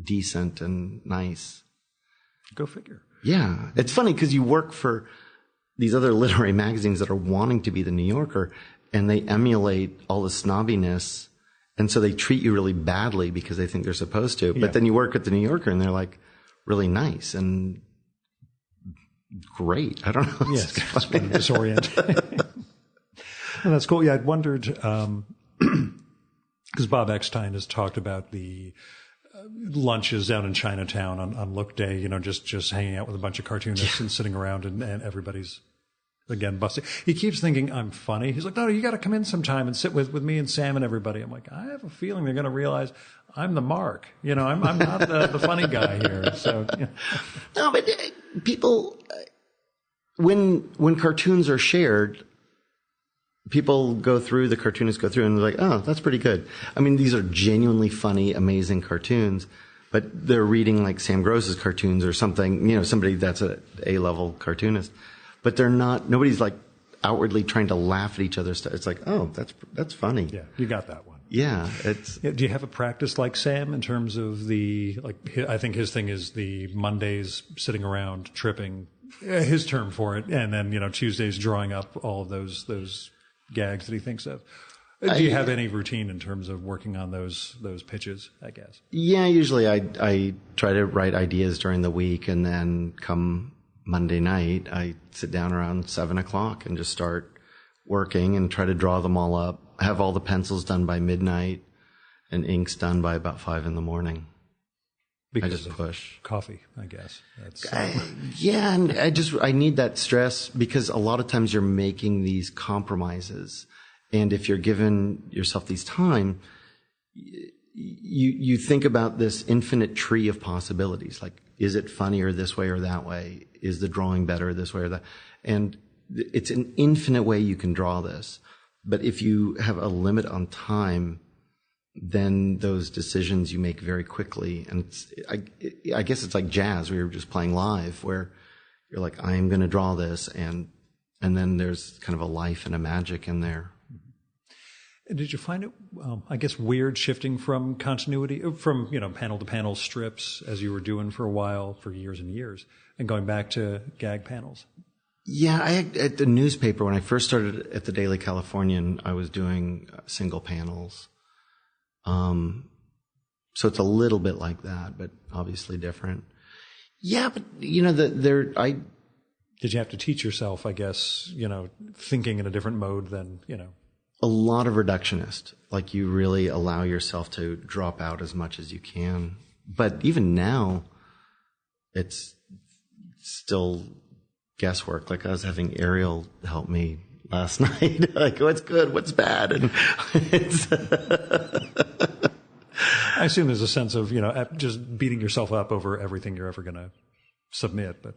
B: decent and nice.
A: Go figure.
B: Yeah. It's funny because you work for these other literary magazines that are wanting to be the New Yorker, and they emulate all the snobbiness, and so they treat you really badly because they think they're supposed to. But then you work at the New Yorker, and they're like really nice and great. I don't know.
A: Yes, it's been disorienting. And that's cool. Yeah, I'd wondered, because Bob Eckstein has talked about the lunches down in Chinatown on Look Day, just hanging out with a bunch of cartoonists and sitting around and everybody's, again, busting. He keeps thinking I'm funny. He's like, no, you got to come in sometime and sit with me and Sam and everybody. I'm like, I have a feeling they're going to realize I'm the mark. I'm not the funny guy here. So,
B: No, but people, when cartoons are shared, the cartoonists go through and they're like, oh, that's pretty good. I mean, these are genuinely funny, amazing cartoons, but they're reading like Sam Gross's cartoons or something, somebody that's an A-level cartoonist, but nobody's like outwardly trying to laugh at each other's stuff. It's like, oh, that's funny.
A: Yeah, you got that one.
B: Yeah.
A: Do you have a practice like Sam in terms of I think his thing is the Mondays sitting around tripping, his term for it, and then, Tuesdays drawing up all of those gags that he thinks of. Do you have any routine in terms of working on those pitches, I guess? Yeah,
B: usually I try to write ideas during the week, and then come Monday night, I sit down around 7:00 and just start working and try to draw them all up. Have all the pencils done by midnight and inks done by about 5 a.m.
A: Because
B: I just push.
A: Coffee, I guess.
B: Yeah, and I need that stress because a lot of times you're making these compromises. And if you're giving yourself these time, you think about this infinite tree of possibilities. Like, is it funnier this way or that way? Is the drawing better this way or that? And it's an infinite way you can draw this. But if you have a limit on time, then those decisions you make very quickly. And I guess it's like jazz, where you're just playing live, where you're like, I am going to draw this. And then there's kind of a life and a magic in there.
A: Did you find it, I guess, weird shifting from continuity, from, panel to panel strips, as you were doing for a while, for years and years, and going back to gag panels? Yeah,
B: at the newspaper, when I first started at the Daily Californian, I was doing single panels. So it's a little bit like that, but obviously different. Yeah, but did
A: you have to teach yourself, I guess, thinking in a different mode than,
B: A lot of reductionist. Like, you really allow yourself to drop out as much as you can. But even now, it's still guesswork. Like, I was having Ariel help me last night. Like, what's good, what's bad? And
A: I assume there's a sense of, just beating yourself up over everything you're ever going to submit, but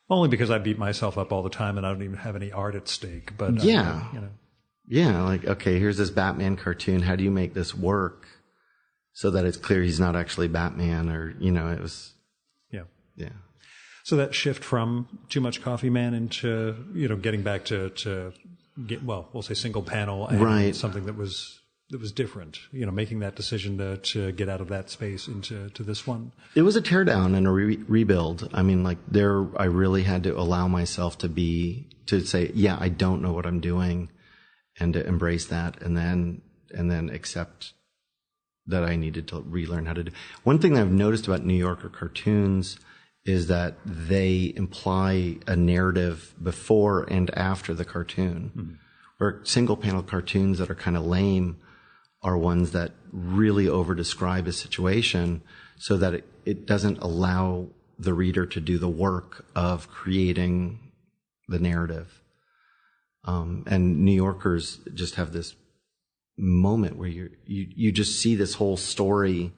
A: only because I beat myself up all the time and I don't even have any art at stake. But
B: yeah, yeah, like, okay, here's this Batman cartoon. How do you make this work so that it's clear he's not actually Batman? Or, it was, yeah.
A: So that shift from Too Much Coffee Man into, getting back to we'll say single panel and
B: right.
A: Something that was different, making that decision to get out of that space into this one.
B: It was a teardown and a rebuild. I mean, like, I really had to allow myself to say, yeah, I don't know what I'm doing, and to embrace that, and then accept that I needed to relearn how to do. One thing that I've noticed about New Yorker cartoons is that they imply a narrative before and after the cartoon. Mm-hmm. Where single panel cartoons that are kind of lame are ones that really over-describe a situation so that it doesn't allow the reader to do the work of creating the narrative. And New Yorkers just have this moment where you just see this whole story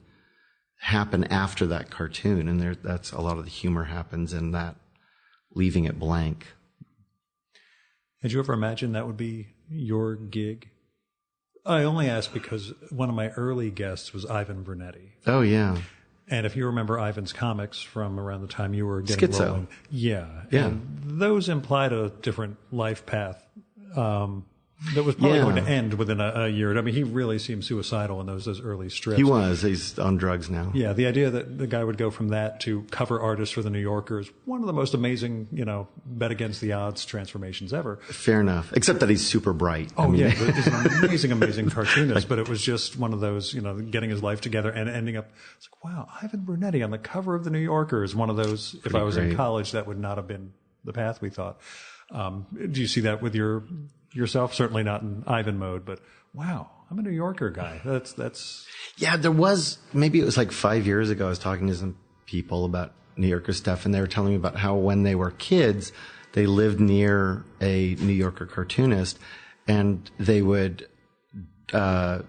B: happen after that cartoon, and that's a lot of the humor happens in that, leaving it blank.
A: Had you ever imagined that would be your gig? I only ask because one of my early guests was Ivan Brunetti.
B: Oh, yeah.
A: And if you remember Ivan's comics from around the time you were getting
B: Schizo.
A: rolling. Yeah. And those implied a different life path that was probably going to end within a year. I mean, he really seemed suicidal in those early strips.
B: He was. He's on drugs now.
A: Yeah, the idea that the guy would go from that to cover artist for the New Yorker is one of the most amazing, bet against the odds transformations ever.
B: Fair enough. Except that he's super bright.
A: Oh, yeah. He's an amazing, amazing cartoonist, but it was just one of those, getting his life together and ending up, it's like, wow, Ivan Brunetti on the cover of the New Yorker is one of those, if I was in college, that would not have been the path we thought. Do you see that with yourself? Certainly not in Ivan mode, but wow, I'm a New Yorker guy. That's.
B: Yeah, there was, maybe it was like 5 years ago, I was talking to some people about New Yorker stuff, and they were telling me about how when they were kids, they lived near a New Yorker cartoonist, and they would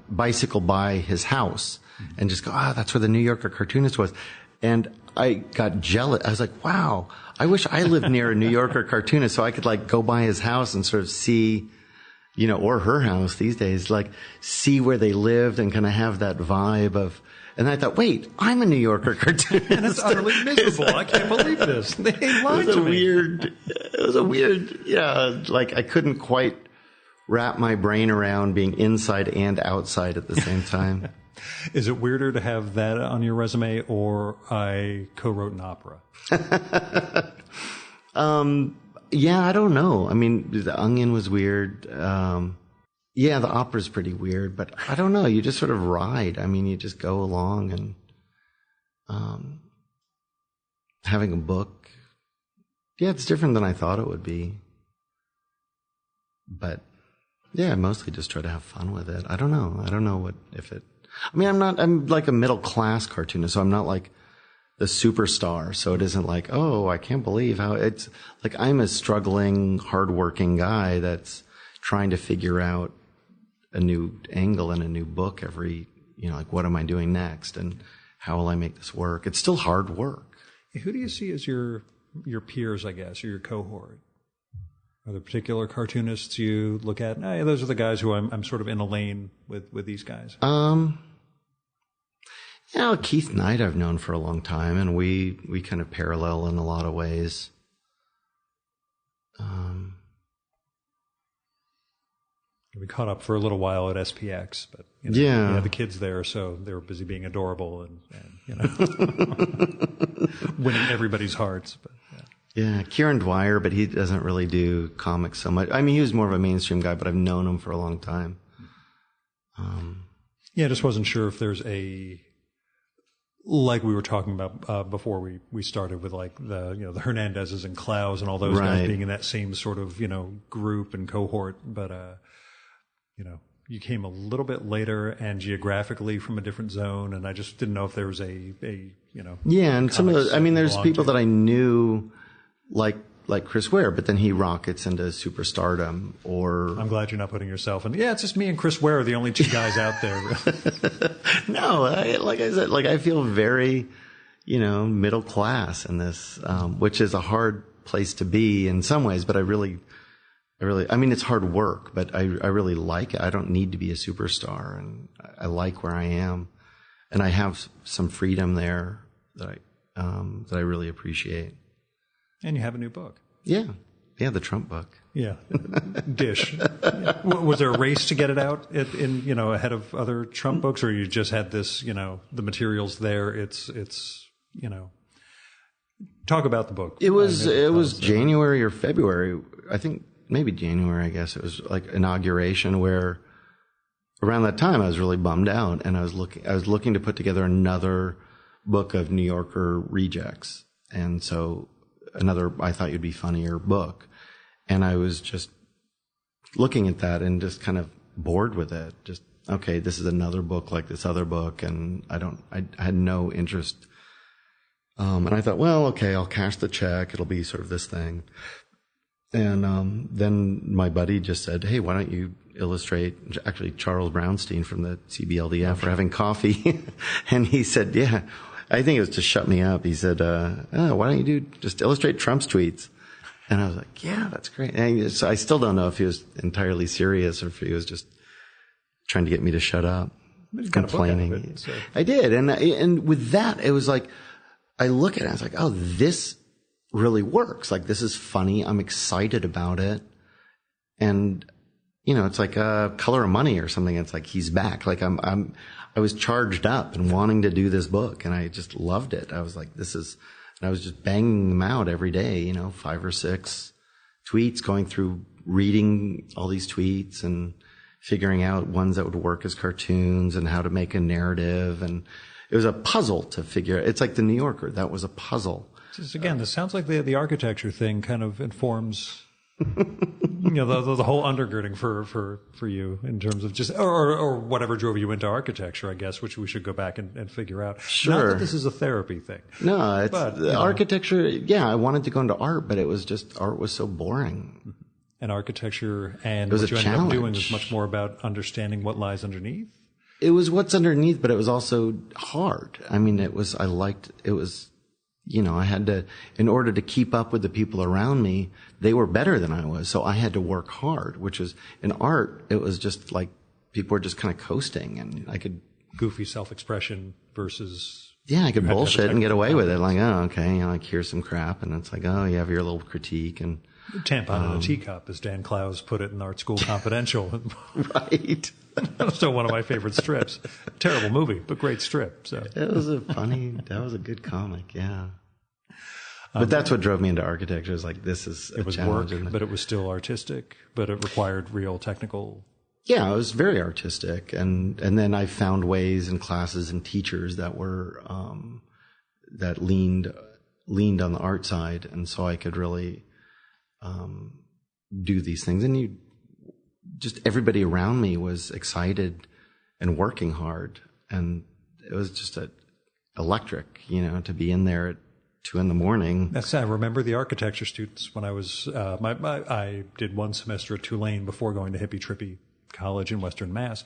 B: bicycle by his house and just go, that's where the New Yorker cartoonist was. And I got jealous. I was like, wow, I wish I lived near a New Yorker cartoonist so I could like go by his house and sort of see, or her house these days, like see where they lived and kind of have that vibe of, and I thought, wait, I'm a New Yorker cartoonist.
A: And it's utterly miserable. I can't believe this. They lied to me.
B: It was a weird, like I couldn't quite wrap my brain around being inside and outside at the same time.
A: Is it weirder to have that on your resume or I co-wrote an opera?
B: Yeah, I don't know. I mean, The Onion was weird. Yeah, the opera's pretty weird, but I don't know. You just sort of ride. I mean, you just go along and having a book. Yeah, it's different than I thought it would be. But yeah, I mostly just try to have fun with it. I don't know I'm like a middle class cartoonist, so I'm not like the superstar. So it isn't like, oh, I can't believe how it's like I'm a struggling, hardworking guy that's trying to figure out a new angle and a new book every, like what am I doing next and how will I make this work? It's still hard work.
A: Who do you see as your peers, I guess, or your cohort? Are there particular cartoonists you look at? Those are the guys who I'm sort of in a lane with these guys.
B: Keith Knight I've known for a long time, and we kind of parallel in a lot of ways.
A: We caught up for a little while at SPX, but we had the kids there, so they were busy being adorable and winning everybody's hearts. But
B: yeah, Kieran Dwyer, but he doesn't really do comics so much. I mean, he was more of a mainstream guy, but I've known him for a long time.
A: I just wasn't sure if there's like we were talking about before we started with like the the Hernandezes and Klaus and all those guys being in that same sort of group and cohort, but you came a little bit later and geographically from a different zone, and I just didn't know if there was a
B: and some of those. I mean, there's people that I knew like Chris Ware, but then he rockets into superstardom. Or
A: I'm glad you're not putting yourself in. Yeah, it's just me and Chris Ware are the only two guys out there.
B: No, like I said, I feel very, middle class in this, which is a hard place to be in some ways. But I really, I mean, it's hard work, but I really like it. I don't need to be a superstar, and I like where I am, and I have some freedom there that I really appreciate.
A: And you have a new book.
B: Yeah, the Trump book.
A: Yeah, Dish. Yeah. Was there a race to get it out ahead of other Trump books, or you just had this, the materials there? It's talk about the book.
B: It was January or February, I think. Maybe January, I guess. It was like inauguration, where around that time I was really bummed out, and I was looking to put together another book of New Yorker rejects, and so another I thought you'd be funnier book, and I was just looking at that and just kind of bored with it. Just okay, this is another book like this other book, and I had no interest. And I thought, well, okay, I'll cash the check. It'll be sort of this thing. And then my buddy just said, hey, why don't you illustrate, actually Charles Brownstein from the CBLDF, we're having coffee. And he said, yeah, I think it was to shut me up. He said, why don't you just illustrate Trump's tweets? And I was like, yeah, that's great. And I still don't know if he was entirely serious or if he was just trying to get me to shut up, complaining. I did. And with that, it was like, I look at it, I was like, oh, this really works. Like, this is funny. I'm excited about it. And it's like Color of Money or something. It's like he's back. Like I was charged up and wanting to do this book, and I just loved it. I was like, and I was just banging them out every day, 5 or 6 tweets, going through, reading all these tweets and figuring out ones that would work as cartoons and how to make a narrative. And it was a puzzle to figure. It's like the New Yorker. That was a puzzle.
A: Again, this sounds like the architecture thing kind of informs, the whole undergirding for you in terms of just, or whatever drove you into architecture, I guess, which we should go back and figure out.
B: Sure.
A: Not that this is a therapy thing.
B: No, it's architecture. Yeah, I wanted to go into art, but it was just, art was so boring.
A: And architecture and
B: what
A: you ended up doing was much more about understanding what lies underneath.
B: It was what's underneath, but it was also hard. I mean, I had to, in order to keep up with the people around me, they were better than I was. So I had to work hard, which is, in art, it was just like, people were just kind of coasting, and I could.
A: Goofy self-expression versus.
B: Yeah, I could bullshit and get away with it. Like, oh, okay, like, here's some crap. And it's like, oh, you have your little critique. And
A: tampon in a teacup, as Dan Clowes put it in Art School Confidential.
B: Right.
A: Still one of my favorite strips. Terrible movie, but great strip. So
B: that was a good comic, yeah. But that's what drove me into architecture. Is like, this is a challenge.
A: Work, but it was still artistic, but it required real technical.
B: Yeah, it was very artistic, and then I found ways and classes and teachers that were that leaned on the art side, and so I could really do these things. And everybody around me was excited and working hard, and it was just electric, to be in there at 2 a.m.
A: That's I remember the architecture students when I was I did one semester at Tulane before going to hippie trippy college in Western Mass,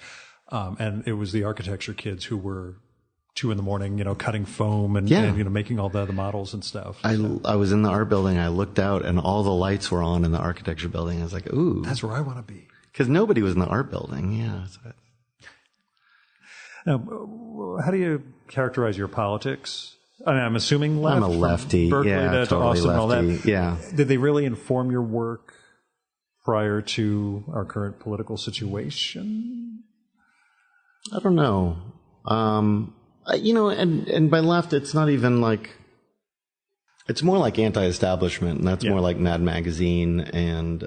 A: and it was the architecture kids who were 2 a.m, cutting foam and making all the models and stuff.
B: I was in the art building. I looked out, and all the lights were on in the architecture building. I was like, ooh,
A: that's where I want to be.
B: Because nobody was in the art building. Yeah.
A: Now, how do you characterize your politics? I mean, I'm assuming left.
B: I'm a lefty.
A: Berkeley
B: to
A: totally Austin
B: lefty.
A: And all that.
B: Yeah.
A: Did they really inform your work prior to our current political situation?
B: I don't know. And by left, it's not even like, it's more like anti-establishment, and that's more like Mad Magazine and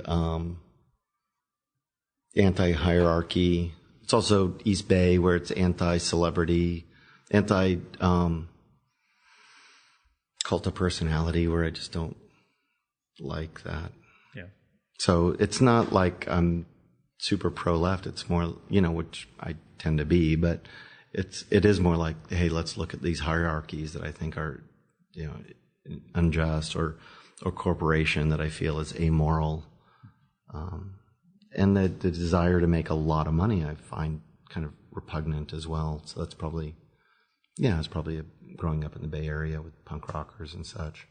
B: anti-hierarchy. It's also East Bay, where it's anti-celebrity, cult of personality, where I just don't like that.
A: Yeah.
B: So it's not like I'm super pro-left. It's more, which I tend to be, but it is more like, hey, let's look at these hierarchies that I think are, unjust, or corporation that I feel is amoral. And the desire to make a lot of money, I find kind of repugnant as well. So that's probably, it's probably growing up in the Bay Area with punk rockers and such.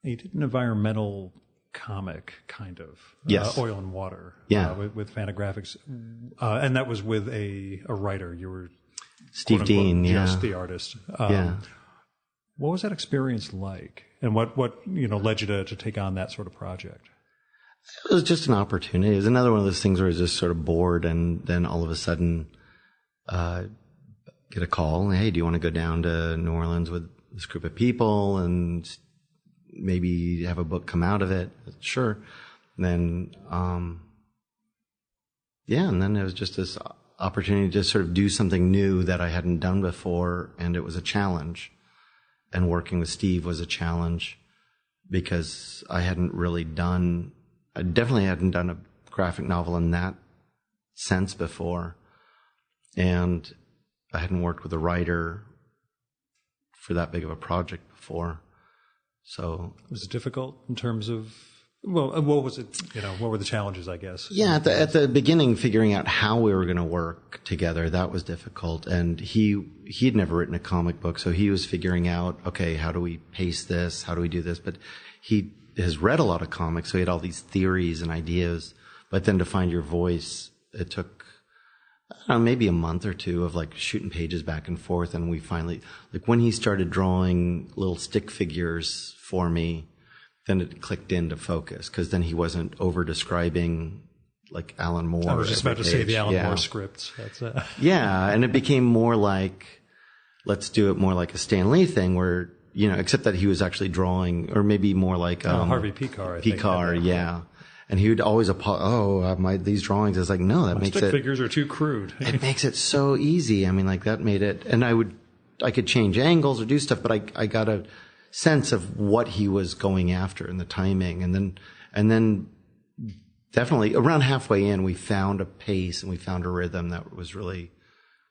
A: You did an environmental comic, kind of.
B: Yes.
A: Oil and Water.
B: Yeah.
A: With Fantagraphics. And that was with a writer. You were
B: Steve Dean,
A: just the artist. What was that experience like? And what led you to take on that sort of project?
B: It was just an opportunity. It was another one of those things where I was just sort of bored, and then all of a sudden get a call. Hey, do you want to go down to New Orleans with this group of people and maybe have a book come out of it? Sure. And then, and then it was just this opportunity to sort of do something new that I hadn't done before, and it was a challenge. And working with Steve was a challenge because I definitely hadn't done a graphic novel in that sense before. And I hadn't worked with a writer for that big of a project before. So
A: was it difficult in terms of, what was it, what were the challenges, I guess?
B: Yeah, at the beginning, figuring out how we were going to work together, that was difficult. And he'd never written a comic book, so he was figuring out, okay, how do we pace this? How do we do this? But he has read a lot of comics, so he had all these theories and ideas. But then to find your voice, it took, I don't know, maybe a month or two of like shooting pages back and forth. And we finally, like when he started drawing little stick figures for me, then it clicked into focus, because then he wasn't over describing like Alan Moore.
A: I was just about to say the Alan Moore scripts. That's
B: Yeah, and it became more like, let's do it more like a Stan Lee thing where, except that he was actually drawing, or maybe more like
A: Harvey Pekar.
B: Pekar, yeah. And he would always these drawings. It's like, no, that makes
A: stick figures are too crude.
B: It makes it so easy. I mean, like that made it, and I could change angles or do stuff, but I got a sense of what he was going after and the timing, and then definitely around halfway in, we found a pace and we found a rhythm that was really,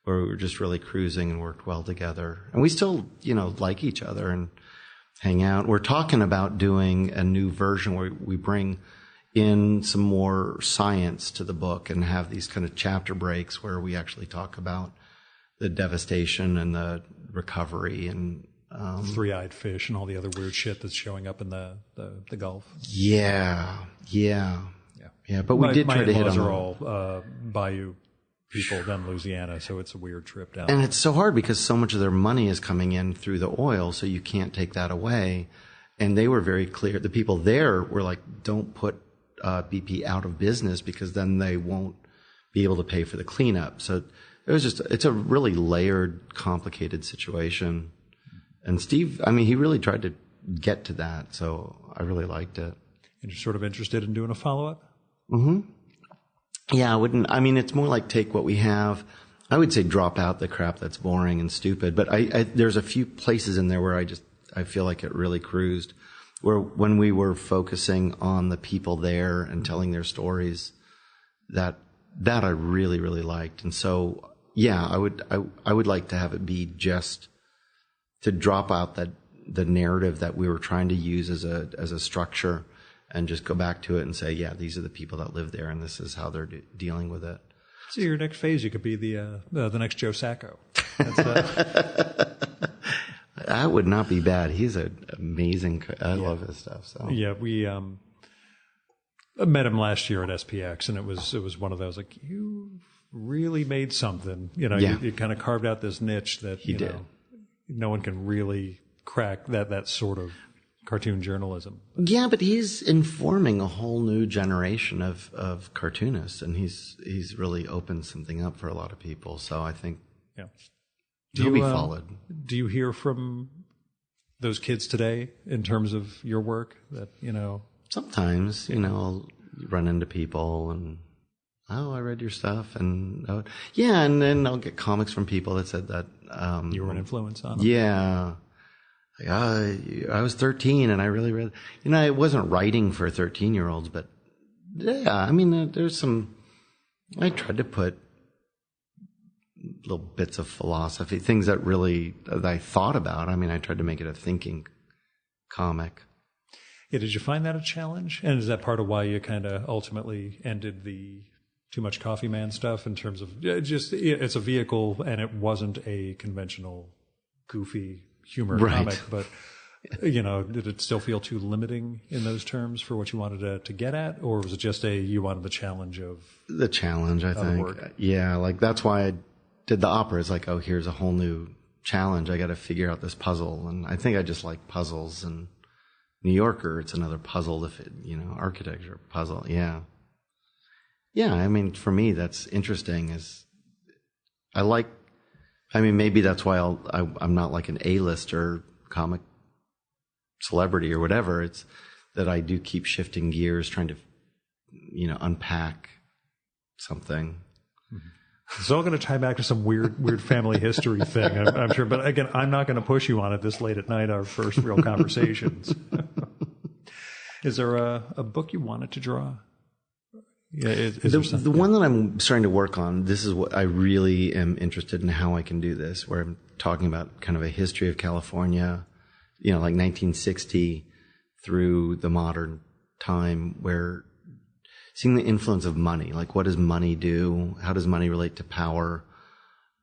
B: where we were just really cruising and worked well together. And we still, like each other and hang out. We're talking about doing a new version where we bring in some more science to the book and have these kind of chapter breaks where we actually talk about the devastation and the recovery and
A: three-eyed fish and all the other weird shit that's showing up in the Gulf.
B: Yeah. But we did try to hit on
A: are all bayou people down Louisiana, so it's a weird trip down.
B: And it's so hard because so much of their money is coming in through the oil, so you can't take that away. And they were very clear. The people there were like, don't put BP out of business because then they won't be able to pay for the cleanup. So it's a really layered, complicated situation. And Steve, he really tried to get to that, so I really liked it.
A: And you're sort of interested in doing a follow-up?
B: Mm-hmm. Yeah, I wouldn't. It's more like take what we have. I would say drop out the crap that's boring and stupid. But there's a few places in there where I feel like it really cruised. Where when we were focusing on the people there and telling their stories, that I really, really liked. And so, yeah, I would like to have it be just to drop out the narrative that we were trying to use as a structure. And just go back to it and say, yeah, these are the people that live there, and this is how they're dealing with it.
A: So your next phase, you could be the next Joe Sacco.
B: That would not be bad. He's an amazing. I love his stuff. So
A: yeah, we met him last year at SPX, and it was one of those like, you really made something. You kind of carved out this niche that
B: he did.
A: No one can really crack that sort of cartoon journalism.
B: Yeah, but he's informing a whole new generation of cartoonists, and he's really opened something up for a lot of people. So I think he'll be followed.
A: Do you hear from those kids today in terms of your work that,
B: Sometimes, I'll run into people and, I read your stuff, and and then I'll get comics from people that said that
A: you were an influence on them.
B: Yeah. I was 13 and I really read, I wasn't writing for 13-year-olds, but yeah, there's I tried to put little bits of philosophy, things that I thought about. I tried to make it a thinking comic.
A: Yeah, did you find that a challenge? And is that part of why you kind of ultimately ended the Too Much Coffee Man stuff in terms of it's a vehicle and it wasn't a conventional goofy humor comic, but did it still feel too limiting in those terms for what you wanted to get at, or was it just you wanted the challenge of
B: the challenge? I think, yeah, like that's why I did the opera. It's like, here's a whole new challenge. I got to figure out this puzzle, and I think I just like puzzles. And New Yorker, it's another puzzle to fit, architecture puzzle. Yeah. For me, that's interesting. Maybe that's why I'm not like an A-lister comic celebrity or whatever. It's that I do keep shifting gears, trying to, unpack something.
A: It's all going to tie back to some weird family history thing, I'm sure. But again, I'm not going to push you on it this late at night, our first real conversations. Is there a book you wanted to draw? Yeah,
B: the one that I'm starting to work on, this is what I really am interested in, how I can do this, where I'm talking about kind of a history of California, like 1960 through the modern time, where seeing the influence of money, like what does money do? How does money relate to power?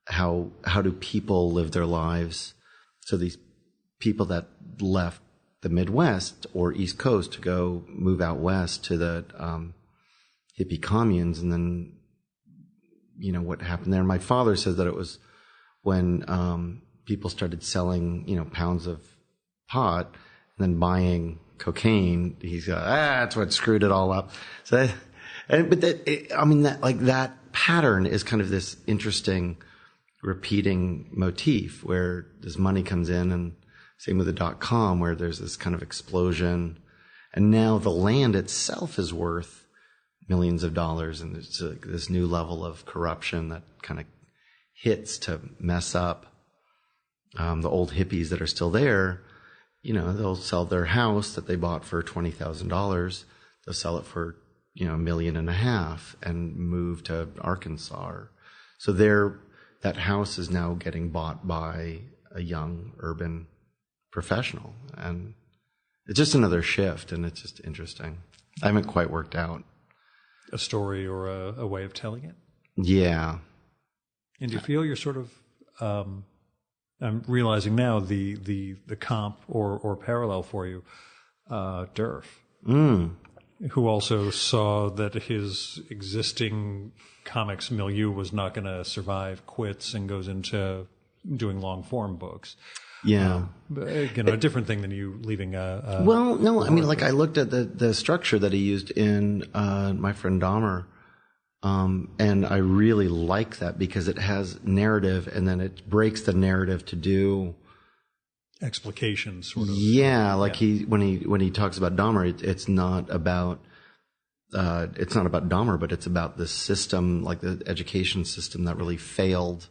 B: How do people live their lives? So these people that left the Midwest or East Coast to go move out west to the hippie communes, and then what happened there. My father says that it was when people started selling pounds of pot and then buying cocaine. He's that's what screwed it all up. So But that pattern is kind of this interesting repeating motif where this money comes in, and same with the .com, where there's this kind of explosion, and now the land itself is worth millions of dollars, and there's this new level of corruption that kind of hits to mess up the old hippies that are still there. You know, they'll sell their house that they bought for $20,000. They'll sell it for, $1.5 million and move to Arkansas. So that house is now getting bought by a young urban professional. And it's just another shift, and it's just interesting. I haven't quite worked out
A: a story or a way of telling it.
B: Yeah.
A: And do you feel you're sort of, I'm realizing now the comp or parallel for you, Durf, who also saw that his existing comics milieu was not going to survive, quits, and goes into doing long form books.
B: Yeah.
A: A different thing than you leaving a
B: well, no, I mean, like, I looked at the structure that he used in My Friend Dahmer, and I really like that because it has narrative, and then it breaks the narrative to do
A: explications, sort of.
B: Yeah, like when he talks about Dahmer, it's not about Dahmer, but it's about the system, like the education system that really failed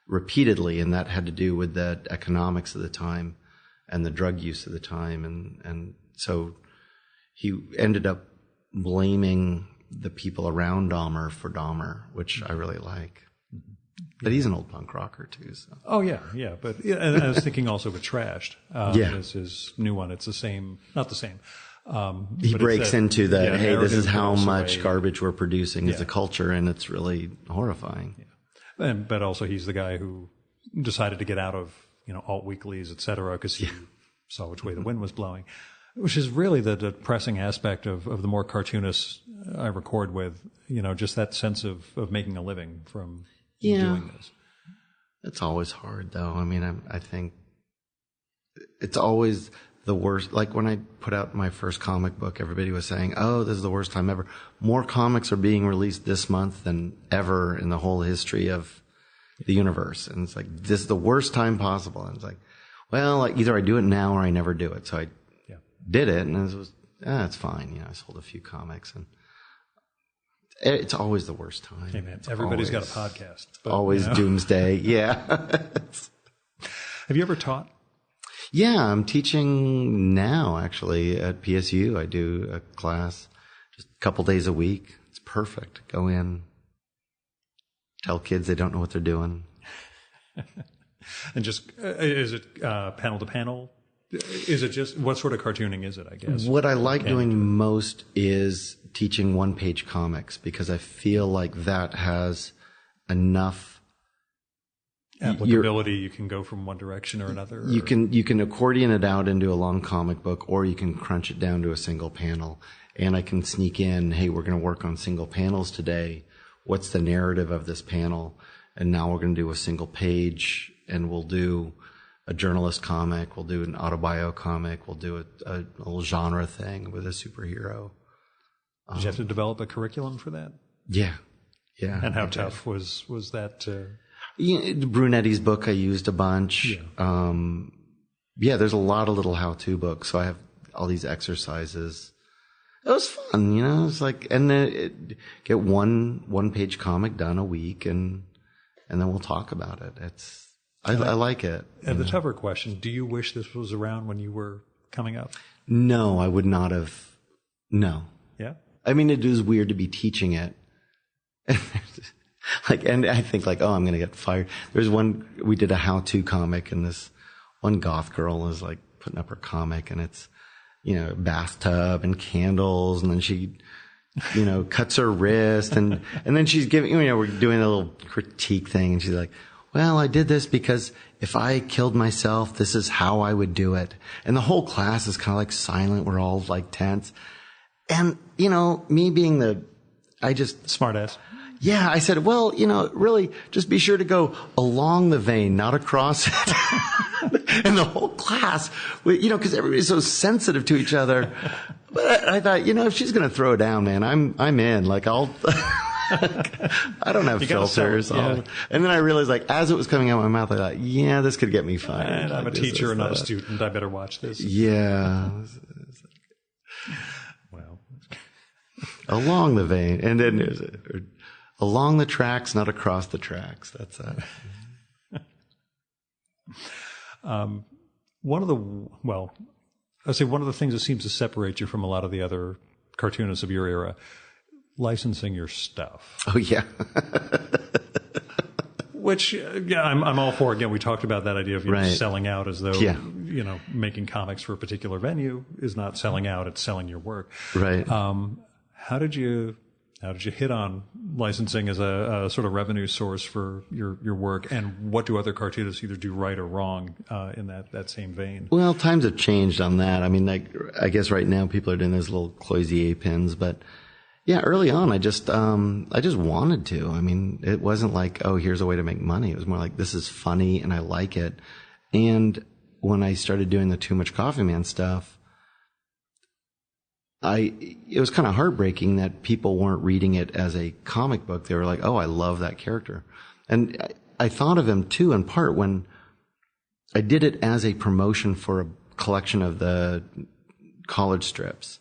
B: repeatedly, and that had to do with the economics of the time and the drug use of the time, and so he ended up blaming the people around Dahmer for Dahmer, which I really like. But he's an old punk rocker too. So.
A: Oh yeah, but and I was thinking also with Trashed, his new one. It's the same, not the same.
B: He breaks into the hey, this is how much garbage we're producing as a culture, and it's really horrifying.
A: Yeah. But also he's the guy who decided to get out of alt weeklies, et cetera, because he saw which way the wind was blowing, which is really the depressing aspect of the more cartoonists I record with. Just that sense of making a living from doing this.
B: It's always hard, though. I mean, I think it's always the worst. Like when I put out my first comic book, everybody was saying, "Oh, this is the worst time ever." More comics are being released this month than ever in the whole history of the universe, and it's like this is the worst time possible. And it's like, well, either I do it now or I never do it. So I did it, and it was it's fine. I sold a few comics, and it's always the worst time.
A: Hey man, everybody's got a podcast. But,
B: always doomsday. Yeah.
A: Have you ever taught?
B: Yeah, I'm teaching now, actually, at PSU. I do a class just a couple days a week. It's perfect. Go in, tell kids they don't know what they're doing.
A: And just, is it panel to panel? Is it just, what sort of cartooning is it, I guess?
B: What I like doing most is teaching one-page comics, because I feel like that has enough
A: applicability. You can go from one direction or another.
B: You can accordion it out into a long comic book, or you can crunch it down to a single panel. And I can sneak in, hey, we're going to work on single panels today. What's the narrative of this panel? And now we're going to do a single page, and we'll do a journalist comic. We'll do an autobio comic. We'll do a little genre thing with a superhero.
A: Did you have to develop a curriculum for that?
B: Yeah.
A: And how tough was that?
B: Brunetti's book I used a bunch.
A: Yeah.
B: There's a lot of little how-to books. So I have all these exercises. It was fun, It's like, and then get one page comic done a week, and then we'll talk about it. I like it.
A: And the tougher question: do you wish this was around when you were coming up?
B: No, I would not have. No.
A: Yeah.
B: I mean, it is weird to be teaching it. And I think oh, I'm going to get fired. There's one, we did a how-to comic, and this one goth girl is putting up her comic, and it's, bathtub and candles, and then she, cuts her wrist, and then she's giving, we're doing a little critique thing, and she's like, well, I did this because if I killed myself, this is how I would do it. And the whole class is kind of silent. We're all tense. And, me being
A: smart ass.
B: Yeah, I said, well, really, just be sure to go along the vein, not across it. And the whole class, because everybody's so sensitive to each other. But I thought, if she's going to throw down, man, I'm in. Like, I'll, I don't have filters.
A: Yeah.
B: And then I realized, like, as it was coming out of my mouth, I thought, yeah, this could get me fired.
A: And I'm a teacher and not a student. I better watch this.
B: Yeah.
A: Well,
B: along the vein. And then there's along the tracks, not across the tracks. That's that.
A: One of the things that seems to separate you from a lot of the other cartoonists of your era, licensing your stuff.
B: Oh, yeah.
A: Which, I'm all for. Again, we talked about that idea of selling out, as though, making comics for a particular venue is not selling out, it's selling your work.
B: Right.
A: How did you hit on licensing as a sort of revenue source for your work, and what do other cartoonists either do right or wrong in that same vein?
B: Well, times have changed on that. I mean, like, I guess right now people are doing those little Cloisier pins, but yeah, early on I just wanted to. I mean, it wasn't like, oh, here's a way to make money. It was more like, this is funny and I like it. And when I started doing the Too Much Coffee Man stuff, it was kind of heartbreaking that people weren't reading it as a comic book. They were like, oh, I love that character. And I thought of him too, in part, when I did it as a promotion for a collection of the college strips.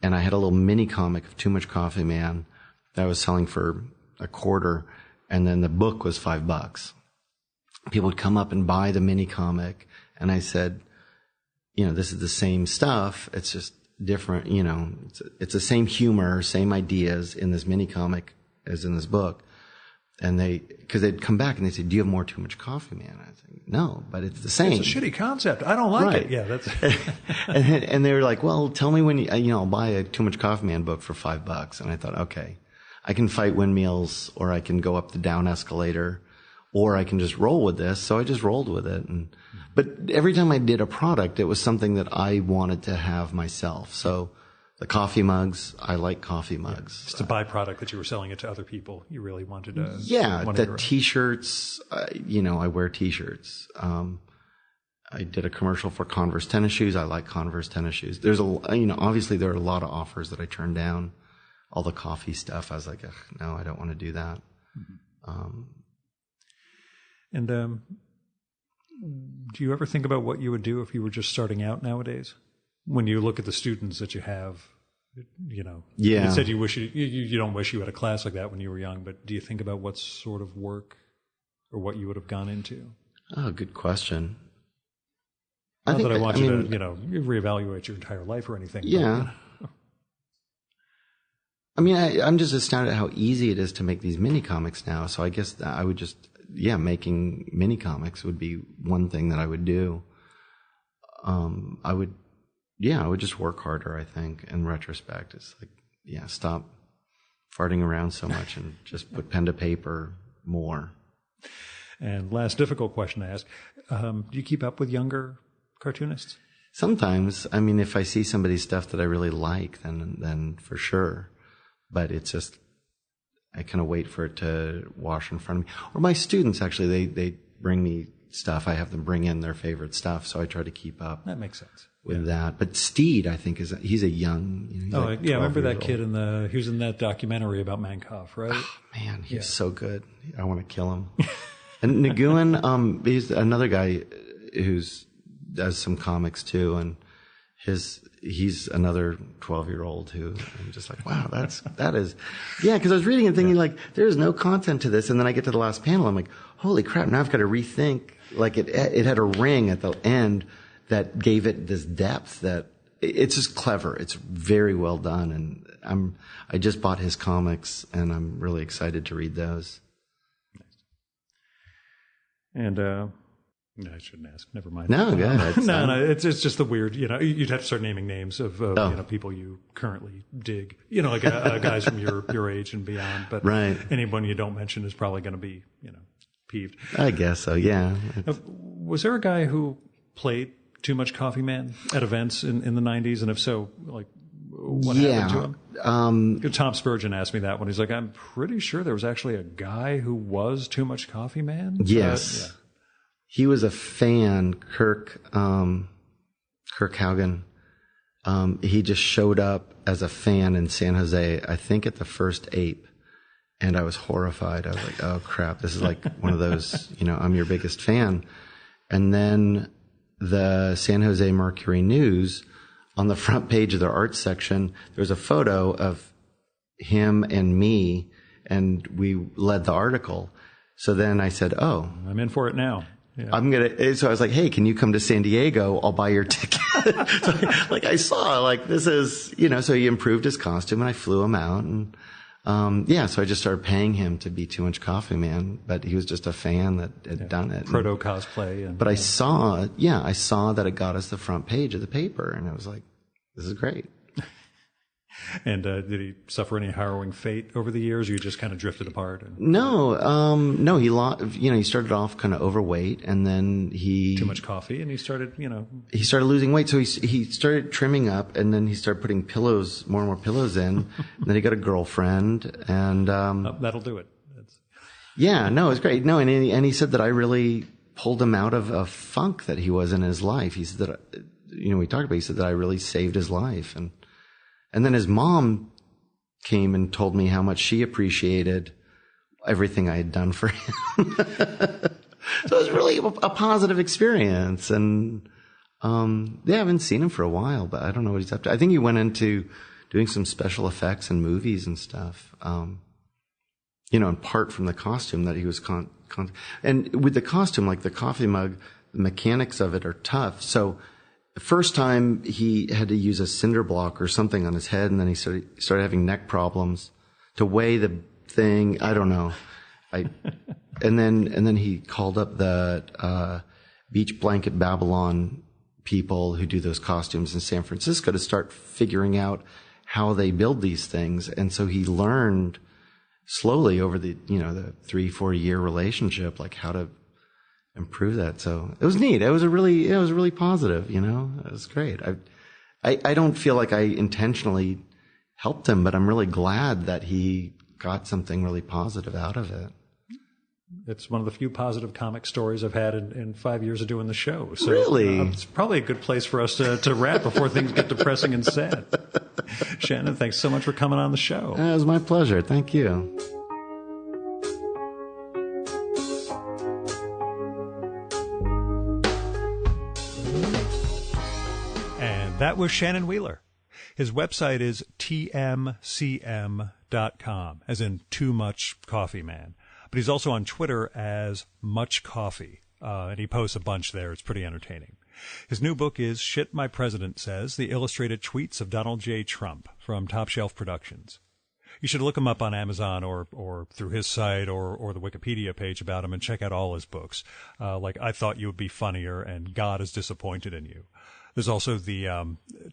B: And I had a little mini comic of Too Much Coffee Man that I was selling for $0.25. And then the book was $5. People would come up and buy the mini comic. And I said, this is the same stuff. It's just different, it's the same humor, same ideas in this mini comic as in this book. And because they'd come back and they say, do you have more Too Much Coffee Man? I think, no, but it's the same.
A: It's a shitty concept. I don't like it. Yeah, that's.
B: and they were like, well, tell me when I'll buy a Too Much Coffee Man book for $5. And I thought, okay, I can fight windmills, or I can go up the down escalator, or I can just roll with this. So I just rolled with it. But every time I did a product, it was something that I wanted to have myself. So the coffee mugs, I like coffee mugs.
A: It's a byproduct that you were selling it to other people. You really wanted to.
B: Yeah, the T-shirts, I wear T-shirts. I did a commercial for Converse tennis shoes. I like Converse tennis shoes. There's obviously there are a lot of offers that I turned down. All the coffee stuff, I was like, no, I don't want to do that.
A: Mm-hmm. Do you ever think about what you would do if you were just starting out nowadays? When you look at the students that you have,
B: Yeah.
A: You said you wish you don't wish you had a class like that when you were young, but do you think about what sort of work or what you would have gone into?
B: Oh, good question.
A: Not that I want you to, reevaluate your entire life or anything.
B: Yeah. But, I mean, I'm just astounded at how easy it is to make these mini comics now. So I guess I would just, making mini comics would be one thing that I would do. I would just work harder, I think, in retrospect. It's like, stop farting around so much and just put pen to paper more.
A: And last difficult question to ask, do you keep up with younger cartoonists?
B: Sometimes. I mean, if I see somebody's stuff that I really like, then for sure. But it's just, I kind of wait for it to wash in front of me. Or my students, actually, they bring me stuff. I have them bring in their favorite stuff, so I try to keep up.
A: That makes sense.
B: With that. But Steed, I think, he's a young, he's
A: I remember that kid he was in that documentary about Mankoff, right?
B: Oh, man, he's so good. I want to kill him. And Nguyen, he's another guy does some comics too, and he's another 12-year-old who I'm just like, wow, that is, because I was reading and thinking like, there's no content to this, and then I get to the last panel, I'm like, holy crap, now I've got to rethink. Like it had a ring at the end that gave it this depth that it's just clever. It's very well done, and I just bought his comics, and I'm really excited to read those.
A: And no, I shouldn't ask. Never mind.
B: No, go ahead.
A: No, it's just the weird. You'd have to start naming names of people you currently dig. Like guys from your age and beyond. But
B: right.
A: Anyone you don't mention is probably going to be peeved.
B: I guess so. Yeah.
A: Was there a guy who played Too Much Coffee Man at events in the 90s? And if so, like, what happened to him? Tom Spurgeon asked me that one. He's like, I'm pretty sure there was actually a guy who was Too Much Coffee Man.
B: Yes. He was a fan, Kirk Haugen. He just showed up as a fan in San Jose, I think at the first Ape. And I was horrified. I was like, oh crap, this is like one of those, I'm your biggest fan. And then the San Jose Mercury News, on the front page of their arts section, there's a photo of him and me, and we led the article. So then I said, oh,
A: I'm in for it now.
B: Yeah. So I was like, hey, can you come to San Diego? I'll buy your ticket. So I saw, this is, so he improved his costume and I flew him out. And, so I just started paying him to be Too Much Coffee Man, but he was just a fan that had done it.
A: Proto cosplay.
B: But I saw that it got us the front page of the paper, and I was like, this is great.
A: And did he suffer any harrowing fate over the years, or you just kind of drifted apart?
B: No, he started off kind of overweight, and then
A: too much coffee, and he started,
B: he started losing weight. So he started trimming up, and then he started putting more and more pillows in. And then he got a girlfriend, and
A: that'll do it.
B: Yeah, no, it was great. No, and he said that I really pulled him out of a funk that he was in his life. He said that, we talked about. He said that I really saved his life, and then his mom came and told me how much she appreciated everything I had done for him. So it was really a positive experience. And, I haven't seen him for a while, but I don't know what he's up to. I think he went into doing some special effects in movies and stuff. In part from the costume that he was and with the costume, like the coffee mug, the mechanics of it are tough. So, the first time he had to use a cinder block or something on his head, and then he started having neck problems to weigh the thing. I don't know. And then he called up the Beach Blanket Babylon people who do those costumes in San Francisco to start figuring out how they build these things. And so he learned slowly over the 3-4 year relationship, how to improve that. So it was neat. It was really positive, It was great. I don't feel like I intentionally helped him, but I'm really glad that he got something really positive out of it.
A: It's one of the few positive comic stories I've had in 5 years of doing the show. So
B: really?
A: It's probably a good place for us to wrap before things get depressing and sad. Shannon, thanks so much for coming on the show.
B: It was my pleasure. Thank you.
A: That was Shannon Wheeler. His website is tmcm.com, as in Too Much Coffee Man. But he's also on Twitter as Much Coffee, and he posts a bunch there. It's pretty entertaining. His new book is Shit My President Says, The Illustrated Tweets of Donald J. Trump, from Top Shelf Productions. You should look him up on Amazon or through his site or the Wikipedia page about him and check out all his books, like I Thought You Would Be Funnier and God Is Disappointed in You. There's also the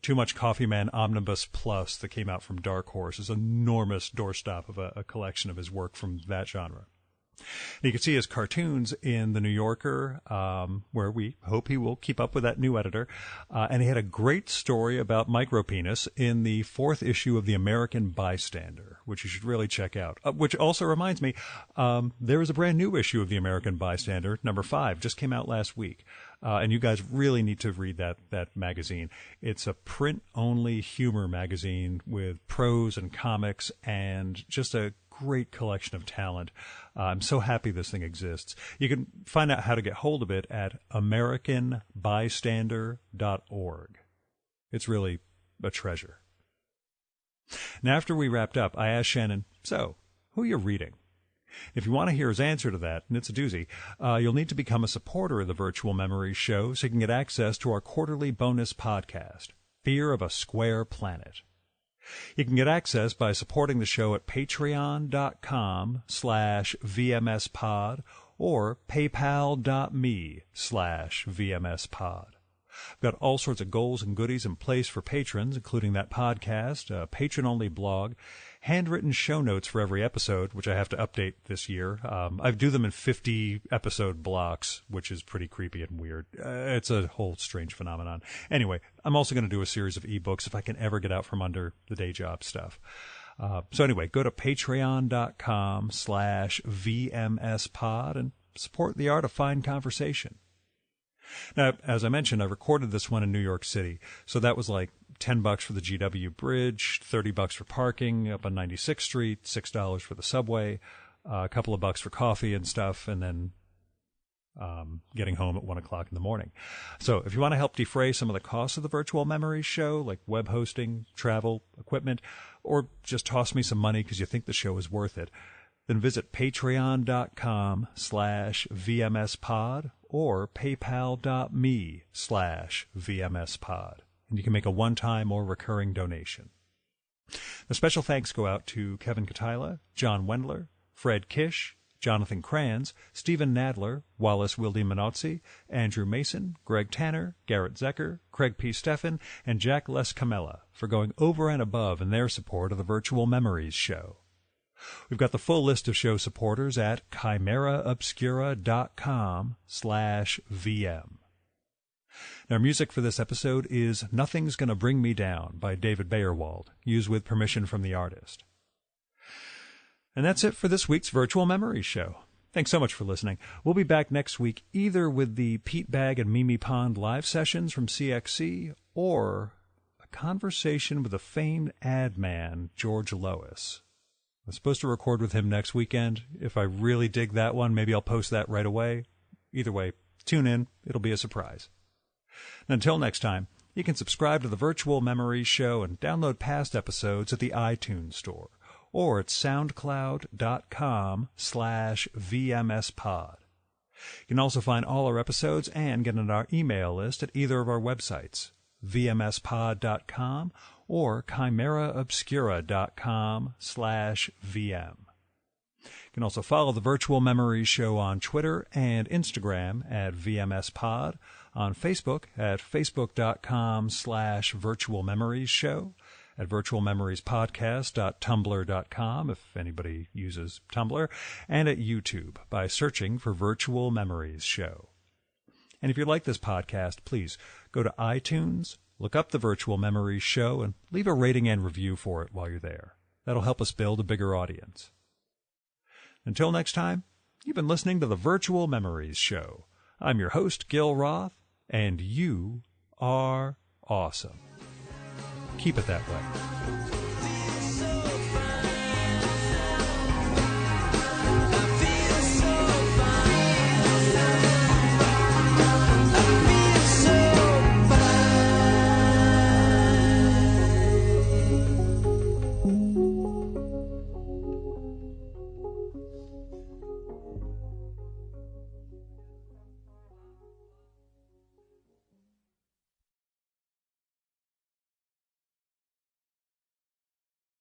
A: Too Much Coffee Man Omnibus Plus that came out from Dark Horse. It's an enormous doorstop of a collection of his work from that genre. And you can see his cartoons in The New Yorker, where we hope he will keep up with that new editor. And he had a great story about micropenis in the 4th issue of The American Bystander, which you should really check out. Which also reminds me, there is a brand new issue of The American Bystander, number 5, just came out last week. And you guys really need to read that magazine. It's a print-only humor magazine with prose and comics and just a great collection of talent. I'm so happy this thing exists. You can find out how to get hold of it at AmericanBystander.org. It's really a treasure. Now, after we wrapped up, I asked Shannon, so, who are you reading? If you want to hear his answer to that, and it's a doozy, you'll need to become a supporter of the Virtual Memories Show so you can get access to our quarterly bonus podcast, Fear of a Square Planet. You can get access by supporting the show at patreon.com/VMSpod or paypal.me/VMSpod. We've got all sorts of goals and goodies in place for patrons, including that podcast, a patron-only blog, handwritten show notes for every episode, which I have to update this year. I do them in 50-episode blocks, which is pretty creepy and weird. It's a whole strange phenomenon. Anyway, I'm also going to do a series of ebooks if I can ever get out from under the day job stuff. So anyway, go to patreon.com/VMSpod and support the art of fine conversation. Now, as I mentioned, I recorded this one in New York City, so that was like $10 for the GW Bridge, $30 for parking up on 96th Street, $6 for the subway, a couple of bucks for coffee and stuff, and then getting home at 1 o'clock in the morning. So if you want to help defray some of the costs of the Virtual Memories show, like web hosting, travel, equipment, or just toss me some money because you think the show is worth it, then visit patreon.com/VMSpod or paypal.me/VMSpod. And you can make a one-time or recurring donation. The special thanks go out to Kevin Katila, John Wendler, Fred Kish, Jonathan Kranz, Stephen Nadler, Wallace Wilde Minozzi, Andrew Mason, Greg Tanner, Garrett Zecker, Craig P. Steffen, and Jack Les Camella for going over and above in their support of the Virtual Memories show. We've got the full list of show supporters at chimeraobscura.com/VM. Our music for this episode is Nothing's Gonna Bring Me Down by David Bayerwald, used with permission from the artist. And that's it for this week's Virtual Memories show. Thanks so much for listening. We'll be back next week either with the Pete Bag and Mimi Pond live sessions from CXC or a conversation with the famed ad man, George Lois. I'm supposed to record with him next weekend. If I really dig that one, maybe I'll post that right away. Either way, tune in. It'll be a surprise. And until next time, you can subscribe to the Virtual Memories show and download past episodes at the iTunes Store or at soundcloud.com/VMSpod. You can also find all our episodes and get on our email list at either of our websites, vmspod.com or chimeraobscura.com/VM. You can also follow the Virtual Memories show on Twitter and Instagram at VMSpod, on Facebook at facebook.com/virtualmemoriesshow, at virtualmemoriespodcast.tumblr.com, if anybody uses Tumblr, and at YouTube by searching for Virtual Memories Show. And if you like this podcast, please go to iTunes, look up the Virtual Memories Show, and leave a rating and review for it while you're there. That'll help us build a bigger audience. Until next time, you've been listening to the Virtual Memories Show. I'm your host, Gil Roth, and you are awesome. Keep it that way.